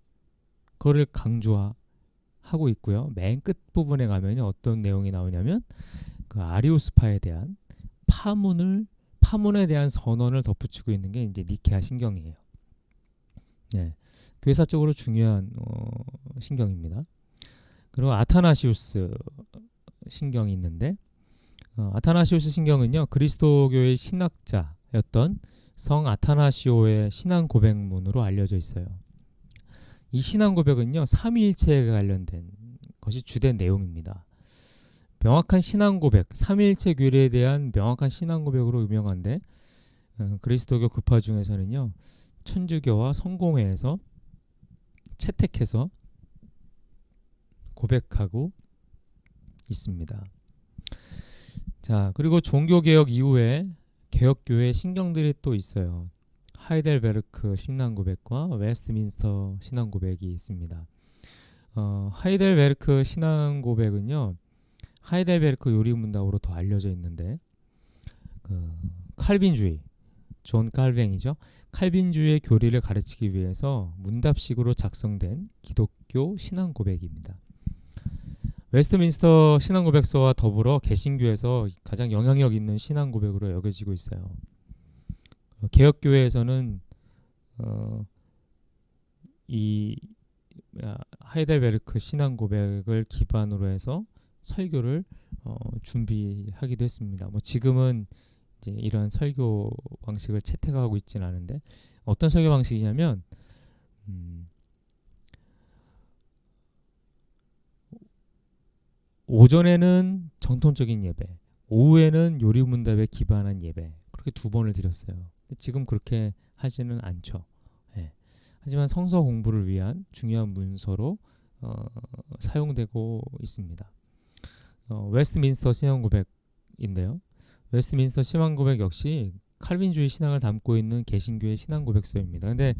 그거를 강조하고 있고요. 맨 끝 부분에 가면 어떤 내용이 나오냐면 그 아리우스파에 대한 파문에 대한 선언을 덧붙이고 있는 게 이제 니케아 신경이에요. 네, 교회사적으로 중요한 신경입니다. 그리고 아타나시우스 신경이 있는데 아타나시우스 신경은요, 그리스도교의 신학자였던 성 아타나시오의 신앙 고백문으로 알려져 있어요. 이 신앙 고백은요, 삼위일체에 관련된 것이 주된 내용입니다. 명확한 신앙 고백, 삼위일체 교리에 대한 명확한 신앙 고백으로 유명한데 그리스도교 급파 중에서는요, 천주교와 성공회에서 채택해서 고백하고 있습니다. 자, 그리고 종교개혁 이후에 개혁교회 신경들이 또 있어요. 하이델베르크 신앙고백과 웨스트민스터 신앙고백이 있습니다. 하이델베르크 신앙고백은요, 하이델베르크 요리문답으로 더 알려져 있는데 칼빈주의, 존 칼뱅이죠. 칼빈주의의 교리를 가르치기 위해서 문답식으로 작성된 기독교 신앙고백입니다. 웨스트민스터 신앙고백서와 더불어 개신교에서 가장 영향력 있는 신앙고백으로 여겨지고 있어요. 개혁교회에서는 이 하이델베르크 신앙고백을 기반으로 해서 설교를 준비하기도 했습니다. 지금은 이제 이런 설교 방식을 채택하고 있지는 않은데, 어떤 설교 방식이냐면 오전에는 정통적인 예배, 오후에는 요리문답에 기반한 예배, 그렇게 두 번을 드렸어요. 지금 그렇게 하지는 않죠. 하지만 성서 공부를 위한 중요한 문서로 사용되고 있습니다. 웨스트민스터 신앙고백인데요. 웨스트민스터 신앙고백 역시 칼빈주의 신앙을 담고 있는 개신교의 신앙고백서입니다. 근데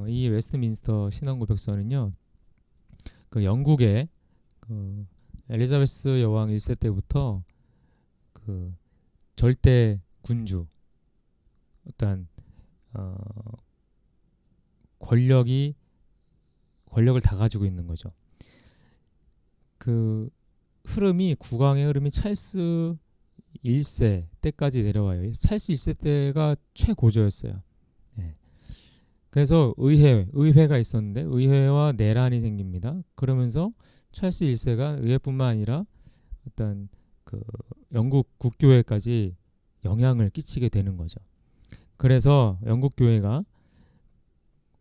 이 웨스트민스터 신앙고백서는요, 그 영국의 엘리자베스 여왕 1세 때부터 그 절대 군주, 어떤 권력을 다 가지고 있는 거죠. 그 국왕의 흐름이 찰스 1세 때까지 내려와요. 찰스 1세 때가 최고조였어요. 그래서 의회가 있었는데 의회와 내란이 생깁니다. 그러면서 찰스 1세가 의회뿐만 아니라 어떤 그 영국 국교회까지 영향을 끼치게 되는 거죠. 그래서 영국 교회가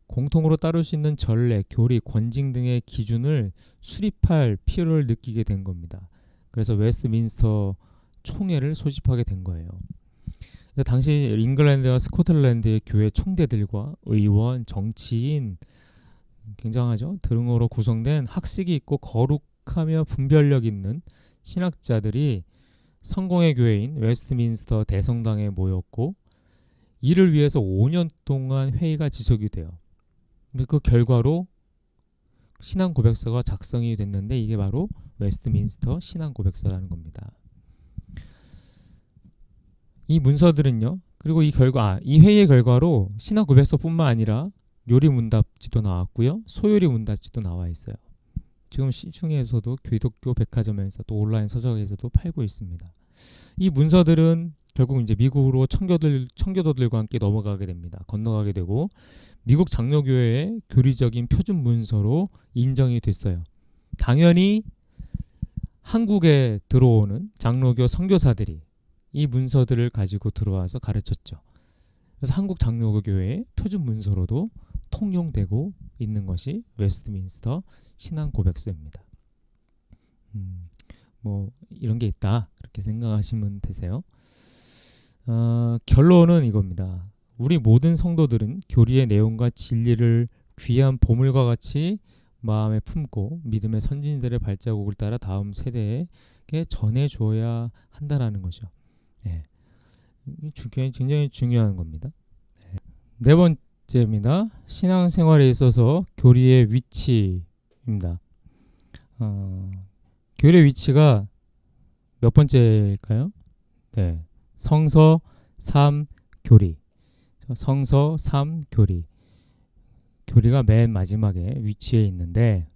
공통으로 따를 수 있는 전례, 교리, 권징 등의 기준을 수립할 필요를 느끼게 된 겁니다. 그래서 웨스트민스터 총회를 소집하게 된 거예요. 당시 잉글랜드와 스코틀랜드의 교회 총대들과 의원, 정치인, 굉장하죠. 등으로 구성된 학식이 있고 거룩하며 분별력 있는 신학자들이 성공의 교회인 웨스트민스터 대성당에 모였고, 이를 위해서 5년 동안 회의가 지속이 돼요. 근데 그 결과로 신앙 고백서가 작성이 됐는데 이게 바로 웨스트민스터 신앙 고백서라는 겁니다. 이 문서들은요. 그리고 이 회의의 결과로 신앙 고백서뿐만 아니라 요리 문답지도 나왔고요. 소요리 문답지도 나와 있어요. 지금 시중에서도 기독교 백화점에서 또 온라인 서적에서도 팔고 있습니다. 이 문서들은 결국 이제 미국으로 청교도들과 함께 건너가게 되고 미국 장로교회의 교리적인 표준 문서로 인정이 됐어요. 당연히 한국에 들어오는 장로교 선교사들이 이 문서들을 가지고 들어와서 가르쳤죠. 그래서 한국 장로교회의 표준 문서로도 통용되고 있는 것이 웨스트민스터 신앙 고백서입니다. 뭐 이런 게 있다 그렇게 생각하시면 되세요. 결론은 이겁니다. 우리 모든 성도들은 교리의 내용과 진리를 귀한 보물과 같이 마음에 품고 믿음의 선진들의 발자국을 따라 다음 세대에게 전해줘야 한다라는 거죠. 네. 굉장히 중요한 겁니다. 네 번째입니다. 신앙생활에 있어서 교리의 위치입니다. 교리의 위치가 몇 번째일까요? 네. 성서, 삶, 교리. 성서, 삶, 교리. 교리가 맨 마지막에 위치해 있는데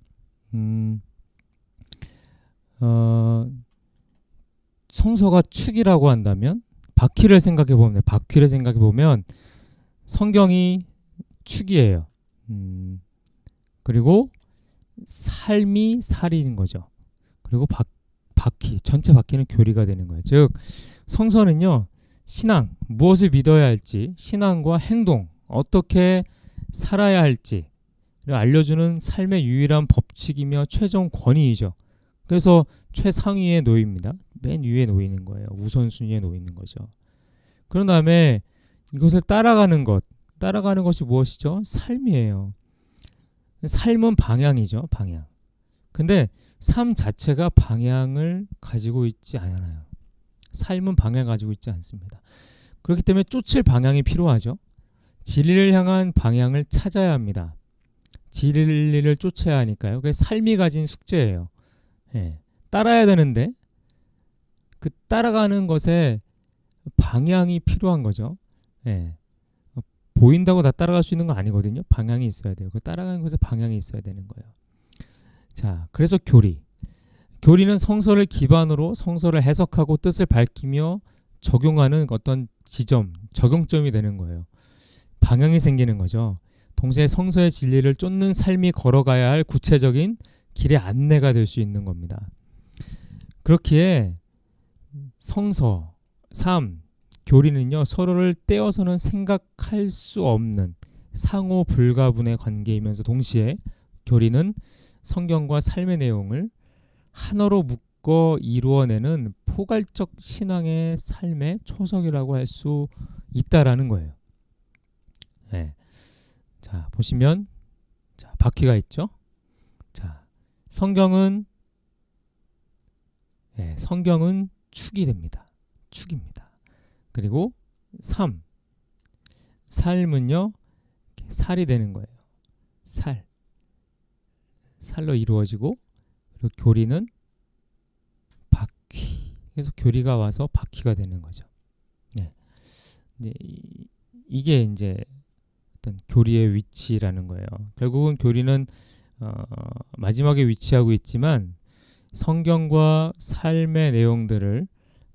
성서가 축이라고 한다면 바퀴를 생각해 보면 성경이 축이에요. 그리고 삶이 살인 거죠. 그리고 전체 바퀴는 교리가 되는 거예요. 즉 성서는요. 신앙, 무엇을 믿어야 할지, 신앙과 행동, 어떻게 살아야 할지를 알려주는 삶의 유일한 법칙이며 최종 권위이죠. 그래서 최상위에 놓입니다. 맨 위에 놓이는 거예요. 우선순위에 놓이는 거죠. 그런 다음에 이것을 따라가는 것이 무엇이죠? 삶이에요. 삶은 방향이죠. 방향. 근데 삶 자체가 방향을 가지고 있지 않아요. 삶은 방향을 가지고 있지 않습니다. 그렇기 때문에 쫓을 방향이 필요하죠. 진리를 향한 방향을 찾아야 합니다. 진리를 쫓아야 하니까요. 그게 삶이 가진 숙제예요. 예. 따라야 되는데 그 따라가는 것에 방향이 필요한 거죠. 예. 보인다고 다 따라갈 수 있는 거 아니거든요. 방향이 있어야 돼요. 그 따라가는 것에 방향이 있어야 되는 거예요. 자, 그래서 교리는 성서를 기반으로 성서를 해석하고 뜻을 밝히며 적용하는 어떤 적용점이 되는 거예요. 방향이 생기는 거죠. 동시에 성서의 진리를 쫓는 삶이 걸어가야 할 구체적인 길의 안내가 될 수 있는 겁니다. 그렇기에 성서, 삶, 교리는요. 서로를 떼어서는 생각할 수 없는 상호 불가분의 관계이면서 동시에 교리는 성경과 삶의 내용을 하나로 묶어 이루어내는 포괄적 신앙의 삶의 초석이라고 할 수 있다라는 거예요. 네. 자, 보시면 바퀴가 있죠. 자, 성경은 축이 됩니다. 축입니다. 그리고 삶은요 살이 되는 거예요. 살로 이루어지고 그리고 교리는 바퀴. 그래서 교리가 와서 바퀴가 되는 거죠. 네. 이게 이제 어떤 교리의 위치라는 거예요. 결국은 교리는 마지막에 위치하고 있지만 성경과 삶의 내용들을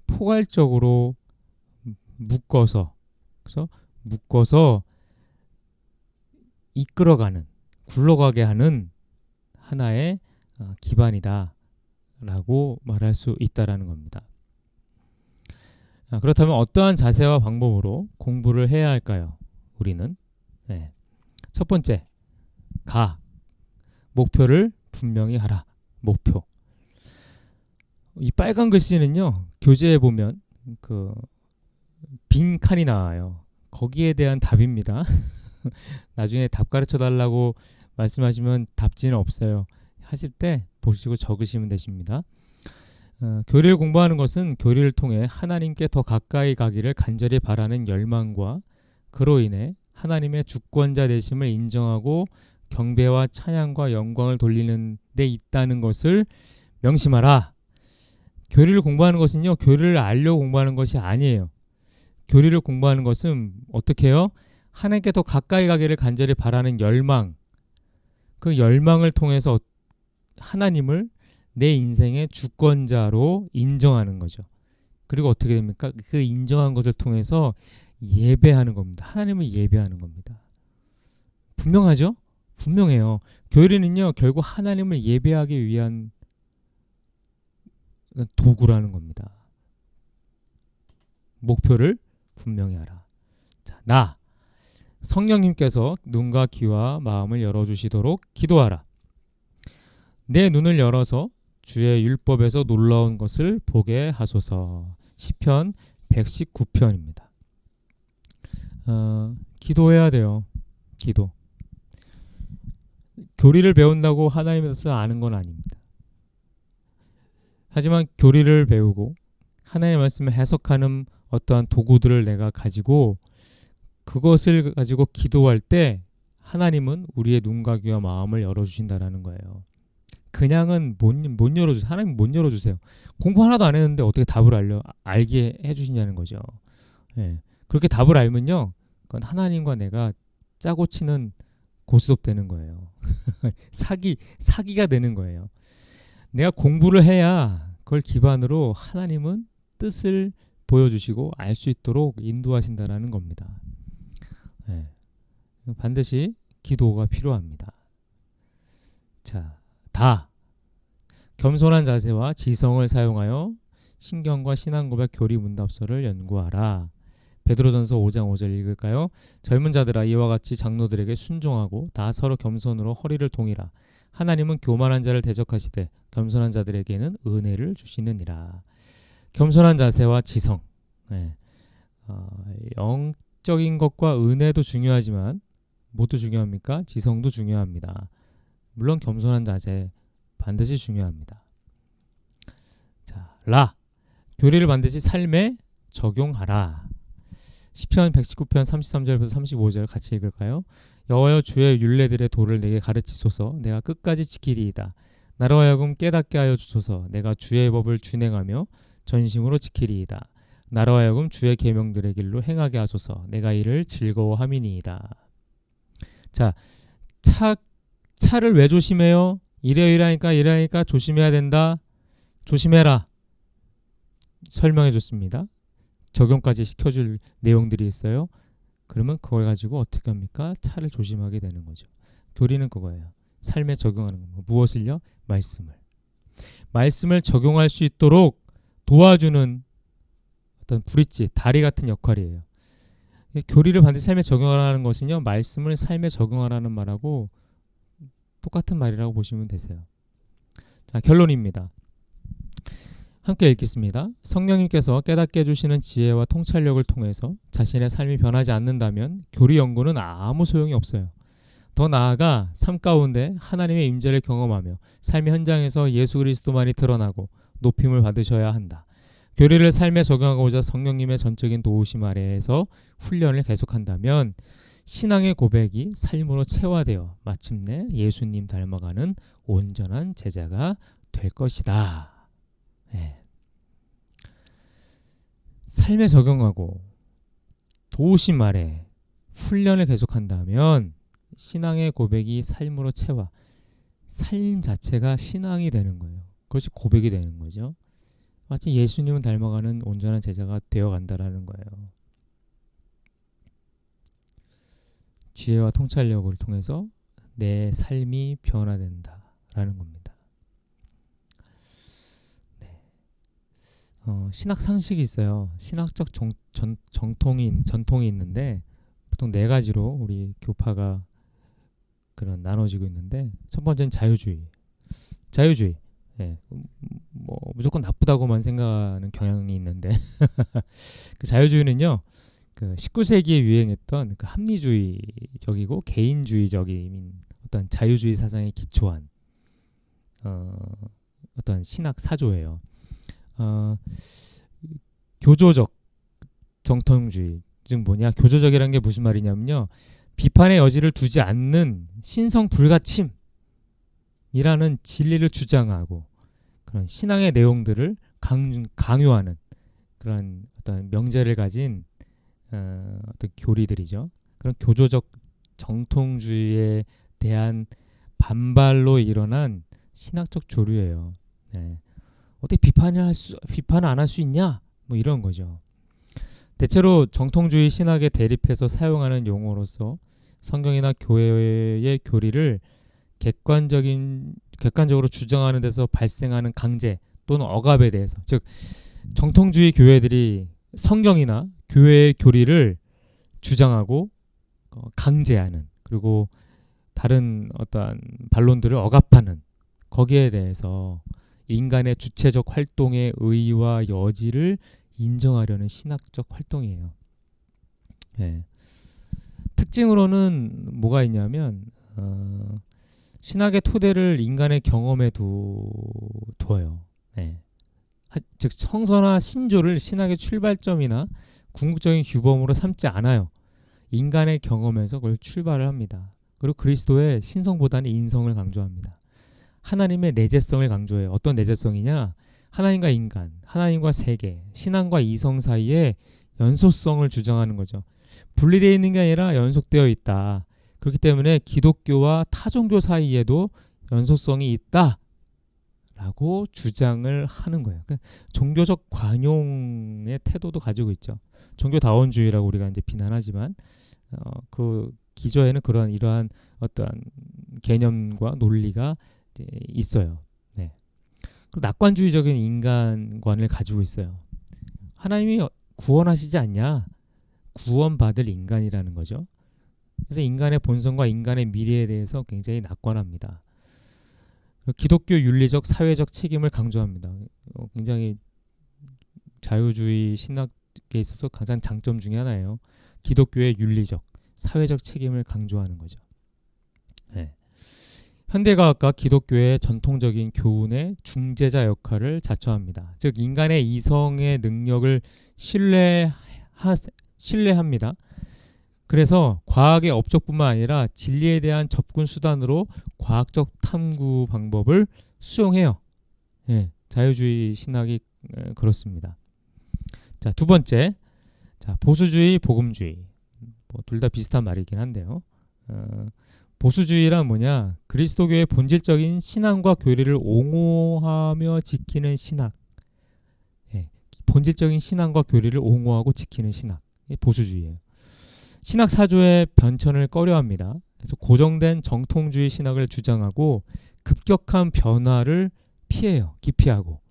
포괄적으로 묶어서 이끌어가는, 굴러가게 하는 하나의 기반이다라고 말할 수 있다라는 겁니다. 그렇다면 어떠한 자세와 방법으로 공부를 해야 할까요? 우리는 첫 번째, 목표를 분명히 하라. 목표. 이 빨간 글씨는요, 교재에 보면 빈 칸이 나와요. 거기에 대한 답입니다. 나중에 답 가르쳐 달라고 말씀하시면 답지는 없어요. 하실 때 보시고 적으시면 되십니다. 교리를 공부하는 것은 교리를 통해 하나님께 더 가까이 가기를 간절히 바라는 열망과 그로 인해 하나님의 주권자 되심을 인정하고 경배와 찬양과 영광을 돌리는 데 있다는 것을 명심하라. 교리를 공부하는 것은요, 교리를 알려고 공부하는 것이 아니에요. 교리를 공부하는 것은 어떻게 해요? 하나님께 더 가까이 가기를 간절히 바라는 열망, 그 열망을 통해서 하나님을 내 인생의 주권자로 인정하는 거죠. 그리고 어떻게 됩니까? 그 인정한 것을 통해서 예배하는 겁니다. 하나님을 예배하는 겁니다. 분명하죠? 분명해요. 교리는요, 결국 하나님을 예배하기 위한 도구라는 겁니다. 목표를 분명히 하라. 자, 나 성령님께서 눈과 귀와 마음을 열어주시도록 기도하라. 내 눈을 열어서 주의 율법에서 놀라운 것을 보게 하소서. 시편 119편입니다. 기도해야 돼요. 기도. 교리를 배운다고 하나님에 대해서 아는 건 아닙니다. 하지만 교리를 배우고 하나님의 말씀을 해석하는 어떠한 도구들을 내가 가지고 그것을 가지고 기도할 때 하나님은 우리의 눈과 귀와 마음을 열어주신다라는 거예요. 그냥은 못 열어주세요. 하나님 못 열어주세요. 공부 하나도 안 했는데 어떻게 답을 알게 해주시냐는 거죠. 예. 그렇게 답을 알면요, 그건 하나님과 내가 짜고 치는 고스톱 되는 거예요. 사기가 되는 거예요. 내가 공부를 해야 그걸 기반으로 하나님은 뜻을 보여주시고 알 수 있도록 인도하신다라는 겁니다. 네. 반드시 기도가 필요합니다. 자, 다 겸손한 자세와 지성을 사용하여 신경과 신앙고백 교리 문답서를 연구하라. 베드로전서 5장 5절 읽을까요? 젊은 자들아 이와 같이 장로들에게 순종하고 다 서로 겸손으로 허리를 동이라. 하나님은 교만한 자를 대적하시되 겸손한 자들에게는 은혜를 주시느니라. 겸손한 자세와 지성, 네. 영적인 것과 은혜도 중요하지만 뭐도 중요합니까? 지성도 중요합니다. 물론 겸손한 자세 반드시 중요합니다. 자, 교리를 반드시 삶에 적용하라. 시편 119편 33절부터 35절 같이 읽을까요? 여호와여 주의 율례들의 도를 내게 가르치소서. 내가 끝까지 지키리이다. 나로 하여금 깨닫게 하여 주소서. 내가 주의 법을 준행하며 전심으로 지키리이다. 나로 하여금 주의 계명들의 길로 행하게 하소서. 내가 이를 즐거워함이니이다. 자, 차를 왜 조심해요? 이래하니까 조심해야 된다. 조심해라. 설명해 줬습니다. 적용까지 시켜줄 내용들이 있어요. 그러면 그걸 가지고 어떻게 합니까? 차를 조심하게 되는 거죠. 교리는 그거예요. 삶에 적용하는 겁니다. 무엇을요? 말씀을 적용할 수 있도록 도와주는 어떤 브릿지, 다리 같은 역할이에요. 교리를 반드시 삶에 적용하라는 것은요, 말씀을 삶에 적용하라는 말하고 똑같은 말이라고 보시면 되세요. 자, 결론입니다. 함께 읽겠습니다. 성령님께서 깨닫게 해주시는 지혜와 통찰력을 통해서 자신의 삶이 변하지 않는다면 교리 연구는 아무 소용이 없어요. 더 나아가 삶 가운데 하나님의 임재를 경험하며 삶의 현장에서 예수 그리스도만이 드러나고 높임을 받으셔야 한다. 교리를 삶에 적용하고자 성령님의 전적인 도우심 아래에서 훈련을 계속한다면 신앙의 고백이 삶으로 체화되어 마침내 예수님 닮아가는 온전한 제자가 될 것이다. 네. 삶에 적용하고 도우심 아래 훈련을 계속한다면 신앙의 고백이 삶으로 체화, 삶 자체가 신앙이 되는 거예요. 그것이 고백이 되는 거죠. 마치 예수님을 닮아가는 온전한 제자가 되어간다라는 거예요. 지혜와 통찰력을 통해서 내 삶이 변화된다라는 겁니다. 네. 신학 상식이 있어요. 신학적 전통이 있는데 보통 네 가지로 우리 교파가 그런 나눠지고 있는데, 첫 번째는 자유주의. 예, 뭐 무조건 나쁘다고만 생각하는 경향이 있는데 그 자유주의는요, 그 19세기에 유행했던 그 합리주의적이고 개인주의적인 어떤 자유주의 사상에 기초한 어떤 신학 사조예요. 교조적 정통주의, 즉 뭐냐, 교조적이라는 게 무슨 말이냐면요, 비판의 여지를 두지 않는 신성 불가침이라는 진리를 주장하고 그런 신앙의 내용들을 강요하는 그런 어떤 명제를 가진 어떤 교리들이죠. 그런 교조적 정통주의에 대한 반발로 일어난 신학적 조류예요. 네. 어떻게 비판을 안 할 수 있냐? 뭐 이런 거죠. 대체로 정통주의 신학에 대립해서 사용하는 용어로서 성경이나 교회의 교리를 객관적으로 주장하는 데서 발생하는 강제 또는 억압에 대해서, 즉 정통주의 교회들이 성경이나 교회의 교리를 주장하고 강제하는, 그리고 다른 어떠한 반론들을 억압하는, 거기에 대해서 인간의 주체적 활동의 의의와 여지를 인정하려는 신학적 활동이에요. 네. 특징으로는 뭐가 있냐면 신학의 토대를 인간의 경험에 둬요. 네. 즉 성서나 신조를 신학의 출발점이나 궁극적인 규범으로 삼지 않아요. 인간의 경험에서 그걸 출발을 합니다. 그리고 그리스도의 신성보다는 인성을 강조합니다. 하나님의 내재성을 강조해요. 어떤 내재성이냐? 하나님과 인간, 하나님과 세계, 신앙과 이성 사이에 연소성을 주장하는 거죠. 분리되어 있는 게 아니라 연속되어 있다. 그렇기 때문에 기독교와 타종교 사이에도 연소성이 있다 라고 주장을 하는 거예요. 그러니까 종교적 관용의 태도도 가지고 있죠. 종교다원주의라고 우리가 이제 비난하지만 그 기저에는 이러한 어떠한 개념과 논리가 이제 있어요. 네. 낙관주의적인 인간관을 가지고 있어요. 하나님이 구원하시지 않냐? 구원받을 인간이라는 거죠. 그래서 인간의 본성과 인간의 미래에 대해서 굉장히 낙관합니다. 기독교 윤리적 사회적 책임을 강조합니다. 굉장히 자유주의 신학에 있어서 가장 장점 중에 하나예요. 기독교의 윤리적 사회적 책임을 강조하는 거죠. 네. 현대과학과 기독교의 전통적인 교훈의 중재자 역할을 자처합니다. 즉 인간의 이성의 능력을 신뢰합니다. 그래서 과학의 업적뿐만 아니라 진리에 대한 접근 수단으로 과학적 탐구 방법을 수용해요. 예, 자유주의 신학이 그렇습니다. 자, 두 번째, 보수주의, 복음주의. 둘 다 비슷한 말이긴 한데요. 보수주의란 뭐냐? 그리스도교의 본질적인 신앙과 교리를 옹호하며 지키는 신학. 예, 본질적인 신앙과 교리를 옹호하고 지키는 신학. 이게 보수주의예요. 신학 사조의 변천을 꺼려합니다. 그래서 고정된 정통주의 신학을 주장하고 급격한 변화를 피해요. 기피하고.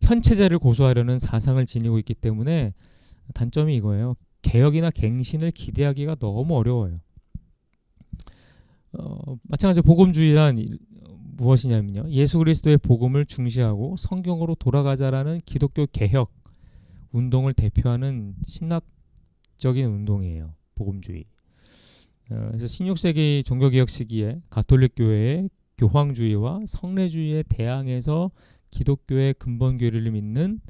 현체제를 고수하려는 사상을 지니고 있기 때문에 단점이 이거예요. 개혁이나 갱신을 기대하기가 너무 어려워요. 마찬가지로 복음주의란 무엇이냐면요. 예수 그리스도의 복음을 중시하고 성경으로 돌아가자라는 기독교 개혁 운동을 대표하는 신학적인 운동이에요. 복음주의. 그래서 16세기 종교개혁 시기에 가톨릭 교회의 교황주의와 성례주의에 대항해서 기독교의 근본 교리를 믿는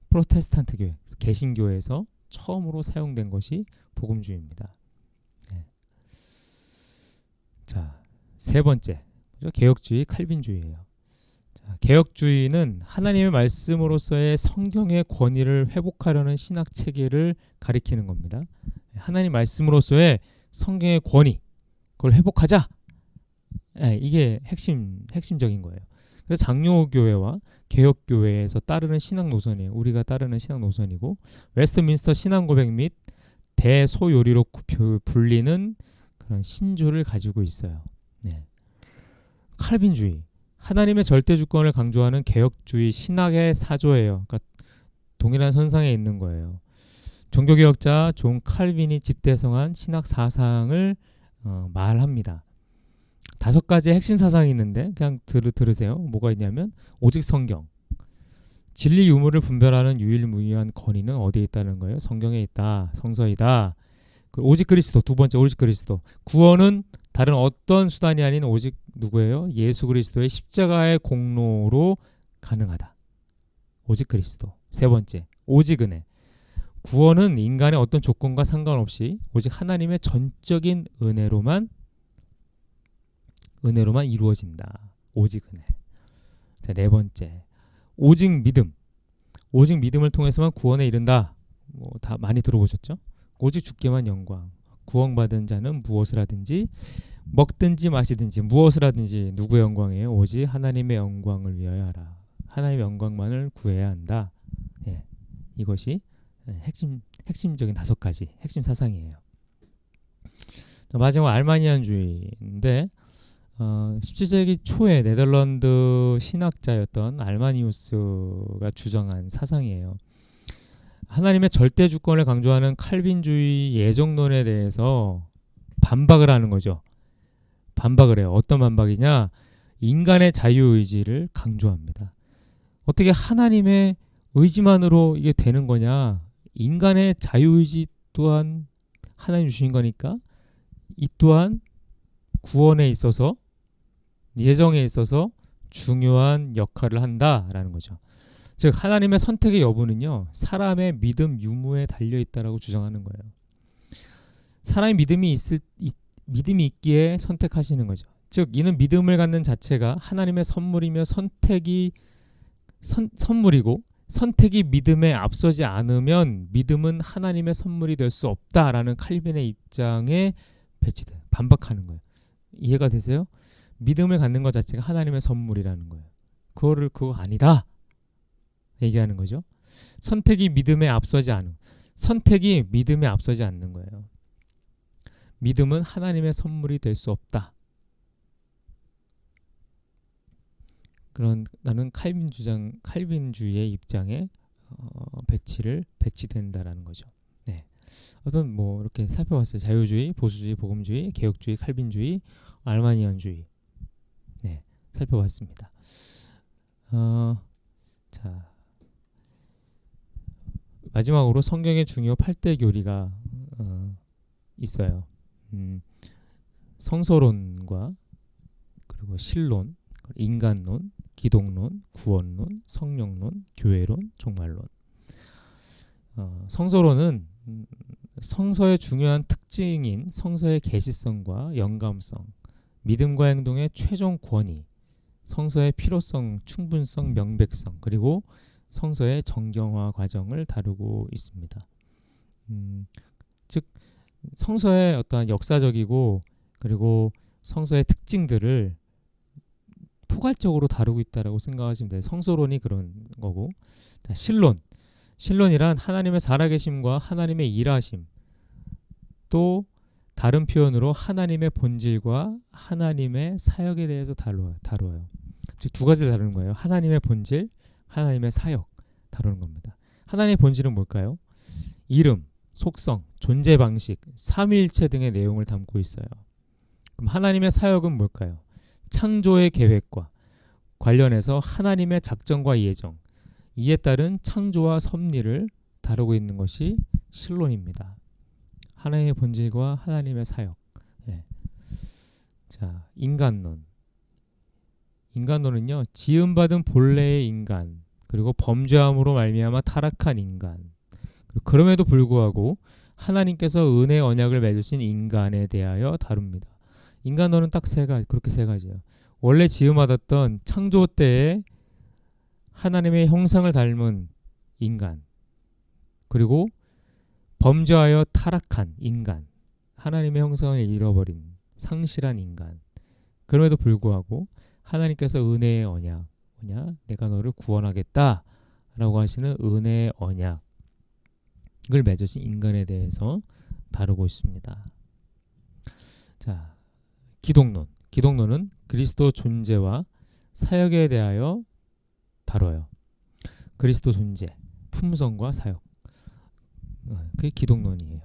프로테스탄트 교회, 개신교에서 처음으로 사용된 것이 복음주의입니다. 네. 자, 세 번째, 개혁주의, 칼빈주의예요. 자, 개혁주의는 하나님의 말씀으로서의 성경의 권위를 회복하려는 신학 체계를 가리키는 겁니다. 하나님 말씀으로서의 성경의 권위, 그걸 회복하자. 네, 이게 핵심적인 거예요. 그래서 장로교회와 개혁교회에서 따르는 신학 노선이에요. 우리가 따르는 신학 노선이고, 웨스트민스터 신앙고백 및 대소요리로 불리는 그런 신조를 가지고 있어요. 네. 칼빈주의, 하나님의 절대 주권을 강조하는 개혁주의 신학의 사조예요. 그러니까 동일한 선상에 있는 거예요. 종교개혁자 존 칼빈이 집대성한 신학 사상을 말합니다. 5가지의 핵심 사상이 있는데 그냥 들으세요. 뭐가 있냐면 오직 성경, 진리 유무를 분별하는 유일무이한 권위는 어디에 있다는 거예요? 성경에 있다, 성서이다. 오직 그리스도, 두 번째 오직 그리스도. 구원은 다른 어떤 수단이 아닌 오직 누구예요? 예수 그리스도의 십자가의 공로로 가능하다. 오직 그리스도. 세 번째 오직 은혜. 구원은 인간의 어떤 조건과 상관없이 오직 하나님의 전적인 은혜로만 이루어진다. 오직 은혜. 자, 네 번째, 오직 믿음. 오직 믿음을 통해서만 구원에 이른다. 뭐 다 많이 들어보셨죠? 오직 주께만 영광. 구원받은 자는 무엇을 하든지 먹든지 마시든지 무엇을 하든지 누구의 영광이에요? 오직 하나님의 영광을 위하여 하라. 하나님의 영광만을 구해야 한다. 예, 이것이 핵심적인 5가지 핵심 사상이에요. 자, 마지막 알마니안주의인데 17세기 초에 네덜란드 신학자였던 알마니우스가 주장한 사상이에요. 하나님의 절대 주권을 강조하는 칼빈주의 예정론에 대해서 반박을 하는 거죠. 반박을 해요. 어떤 반박이냐? 인간의 자유의지를 강조합니다. 어떻게 하나님의 의지만으로 이게 되는 거냐? 인간의 자유의지 또한 하나님 주신 거니까 이 또한 구원에 있어서 예정에 있어서 중요한 역할을 한다라는 거죠. 즉 하나님의 선택의 여부는요, 사람의 믿음 유무에 달려 있다라고 주장하는 거예요. 사람이 믿음이 있기에 선택하시는 거죠. 즉 이는 믿음을 갖는 자체가 하나님의 선물이며 선물이고 선택이 믿음에 앞서지 않으면 믿음은 하나님의 선물이 될 수 없다라는 칼빈의 입장에 배치돼 반박하는 거예요. 이해가 되세요? 믿음을 갖는 것 자체가 하나님의 선물이라는 거예요. 그거 아니다 얘기하는 거죠. 선택이 믿음에 앞서지 않는 거예요. 믿음은 하나님의 선물이 될 수 없다. 그런 나는 칼빈주의의 입장에 배치된다라는 거죠. 네. 어떤 뭐 이렇게 살펴봤어요. 자유주의, 보수주의, 복음주의, 개혁주의, 칼빈주의, 알마니안주의. 네, 살펴봤습니다. 자, 마지막으로 성경의 중요 8대 교리가 있어요. 성서론과 그리고 신론, 인간론, 기독론, 구원론, 성령론, 교회론, 종말론. 성서론은 성서의 중요한 특징인 성서의 계시성과 영감성, 믿음과 행동의 최종 권위, 성서의 필요성, 충분성, 명백성, 그리고 성서의 정경화 과정을 다루고 있습니다. 즉 성서의 어떠한 역사적이고 그리고 성서의 특징들을 포괄적으로 다루고 있다라고 생각하시면 돼요. 성서론이 그런 거고. 자, 신론이란 하나님의 살아계심과 하나님의 일하심, 또 다른 표현으로 하나님의 본질과 하나님의 사역에 대해서 다루어요. 즉 2가지를 다루는 거예요. 하나님의 본질, 하나님의 사역 다루는 겁니다. 하나님의 본질은 뭘까요? 이름, 속성, 존재 방식, 삼위일체 등의 내용을 담고 있어요. 그럼 하나님의 사역은 뭘까요? 창조의 계획과 관련해서 하나님의 작정과 예정, 이에 따른 창조와 섭리를 다루고 있는 것이 신론입니다. 하나님의 본질과 하나님의 사역. 예. 자, 인간론은요, 지음받은 본래의 인간, 그리고 범죄함으로 말미암아 타락한 인간, 그럼에도 불구하고 하나님께서 은혜 언약을 맺으신 인간에 대하여 다룹니다. 인간론은 딱 그렇게 세 가지예요. 원래 지음받았던 창조 때에 하나님의 형상을 닮은 인간, 그리고 범죄하여 타락한 인간, 하나님의 형상을 잃어버린 상실한 인간, 그럼에도 불구하고 하나님께서 은혜의 언약, 내가 너를 구원하겠다 라고 하시는 은혜의 언약을 맺으신 인간에 대해서 다루고 있습니다. 자, 기독론은 그리스도 존재와 사역에 대하여 다뤄요. 그리스도 존재, 품성과 사역, 그게 기독론이에요.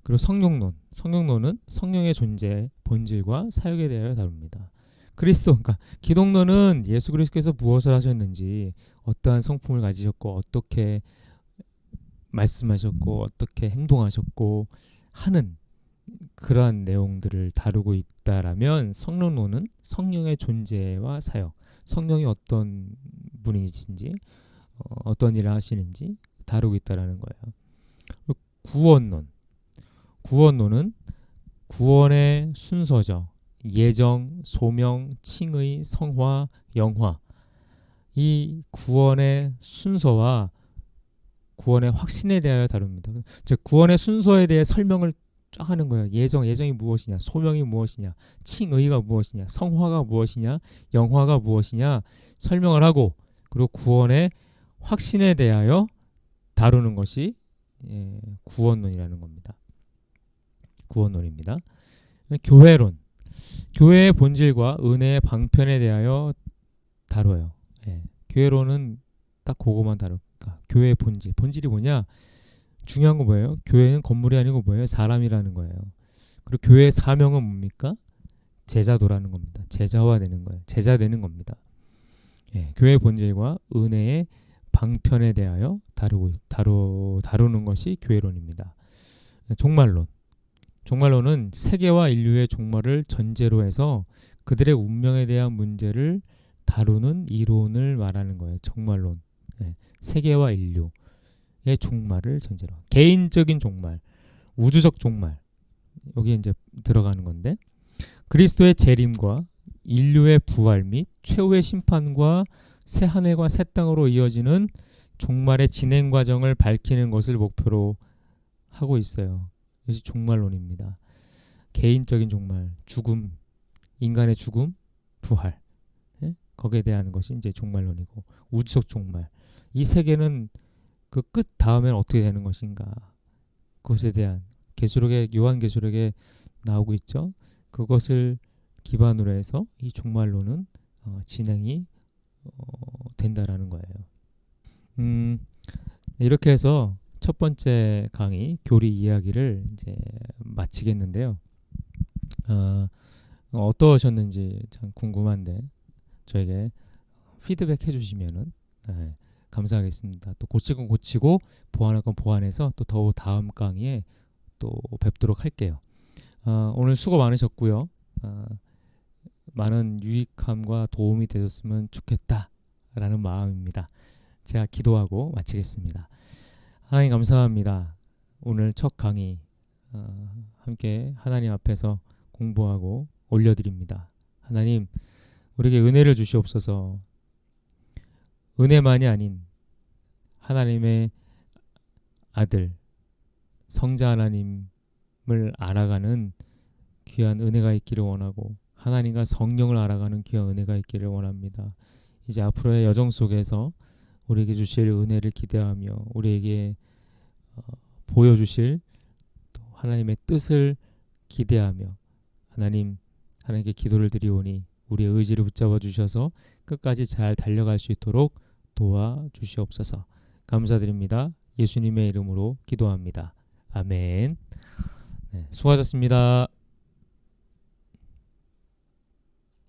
그리고 성령론은 성령의 존재, 본질과 사역에 대하여 다룹니다. 그러니까 기독론은 예수 그리스도께서 무엇을 하셨는지, 어떠한 성품을 가지셨고, 어떻게 말씀하셨고, 어떻게 행동하셨고 하는 그러한 내용들을 다루고 있다라면, 성령론은 성령의 존재와 사역, 성령이 어떤 분이신지, 어떤 일을 하시는지, 다루고 있다라는 거예요. 구원론은 구원의 순서죠. 예정, 소명, 칭의, 성화, 영화. 이 구원의 순서와 구원의 확신에 대하여 다룹니다. 즉 구원의 순서에 대해 설명을 쫙 하는 거예요. 예정이 무엇이냐, 소명이 무엇이냐, 칭의가 무엇이냐, 성화가 무엇이냐, 영화가 무엇이냐 설명을 하고, 그리고 구원의 확신에 대하여 다루는 것이 구원론이라는 겁니다. 구원론입니다. 교회론, 교회의 본질과 은혜의 방편에 대하여 다뤄요. 교회론은 딱 그거만 다룰까. 교회의 본질이 뭐냐? 중요한 거 뭐예요? 교회는 건물이 아니고 뭐예요? 사람이라는 거예요. 그리고 교회의 사명은 뭡니까? 제자도라는 겁니다. 제자화되는 거예요. 제자 되는 겁니다. 교회의 본질과 은혜의 방편에 대하여 다루는 것이 교회론입니다. 종말론은 세계와 인류의 종말을 전제로 해서 그들의 운명에 대한 문제를 다루는 이론을 말하는 거예요. 종말론. 세계와 인류의 종말을 전제로. 개인적인 종말, 우주적 종말. 여기에 이제 들어가는 건데, 그리스도의 재림과 인류의 부활 및 최후의 심판과 새 하늘과 새 땅으로 이어지는 종말의 진행 과정을 밝히는 것을 목표로 하고 있어요. 이것이 종말론입니다. 개인적인 종말, 죽음, 인간의 죽음, 부활. 거기에 대한 것이 이제 종말론이고, 우주적 종말. 이 세계는 그 끝 다음엔 어떻게 되는 것인가? 그것에 대한 요한계시록에 나오고 있죠. 그것을 기반으로 해서 이 종말론은 진행이 된다라는 거예요. 이렇게 해서 첫 번째 강의 교리 이야기를 이제 마치겠는데요. 어떠셨는지 참 궁금한데 저에게 피드백 해주시면은 감사하겠습니다. 또 고칠 건 고치고 보완할 건 보완해서 또 더 다음 강의에 또 뵙도록 할게요. 오늘 수고 많으셨고요. 많은 유익함과 도움이 되셨으면 좋겠다라는 마음입니다. 제가 기도하고 마치겠습니다. 하나님 감사합니다. 오늘 첫 강의 함께 하나님 앞에서 공부하고 올려드립니다. 하나님 우리에게 은혜를 주시옵소서. 은혜만이 아닌 하나님의 아들 성자 하나님을 알아가는 귀한 은혜가 있기를 원하고, 하나님과 성령을 알아가는 귀한 은혜가 있기를 원합니다. 이제 앞으로의 여정 속에서 우리에게 주실 은혜를 기대하며 우리에게 보여주실 또 하나님의 뜻을 기대하며 하나님께 기도를 드리오니 우리의 의지를 붙잡아 주셔서 끝까지 잘 달려갈 수 있도록 도와주시옵소서. 감사드립니다. 예수님의 이름으로 기도합니다. 아멘. 수고하셨습니다.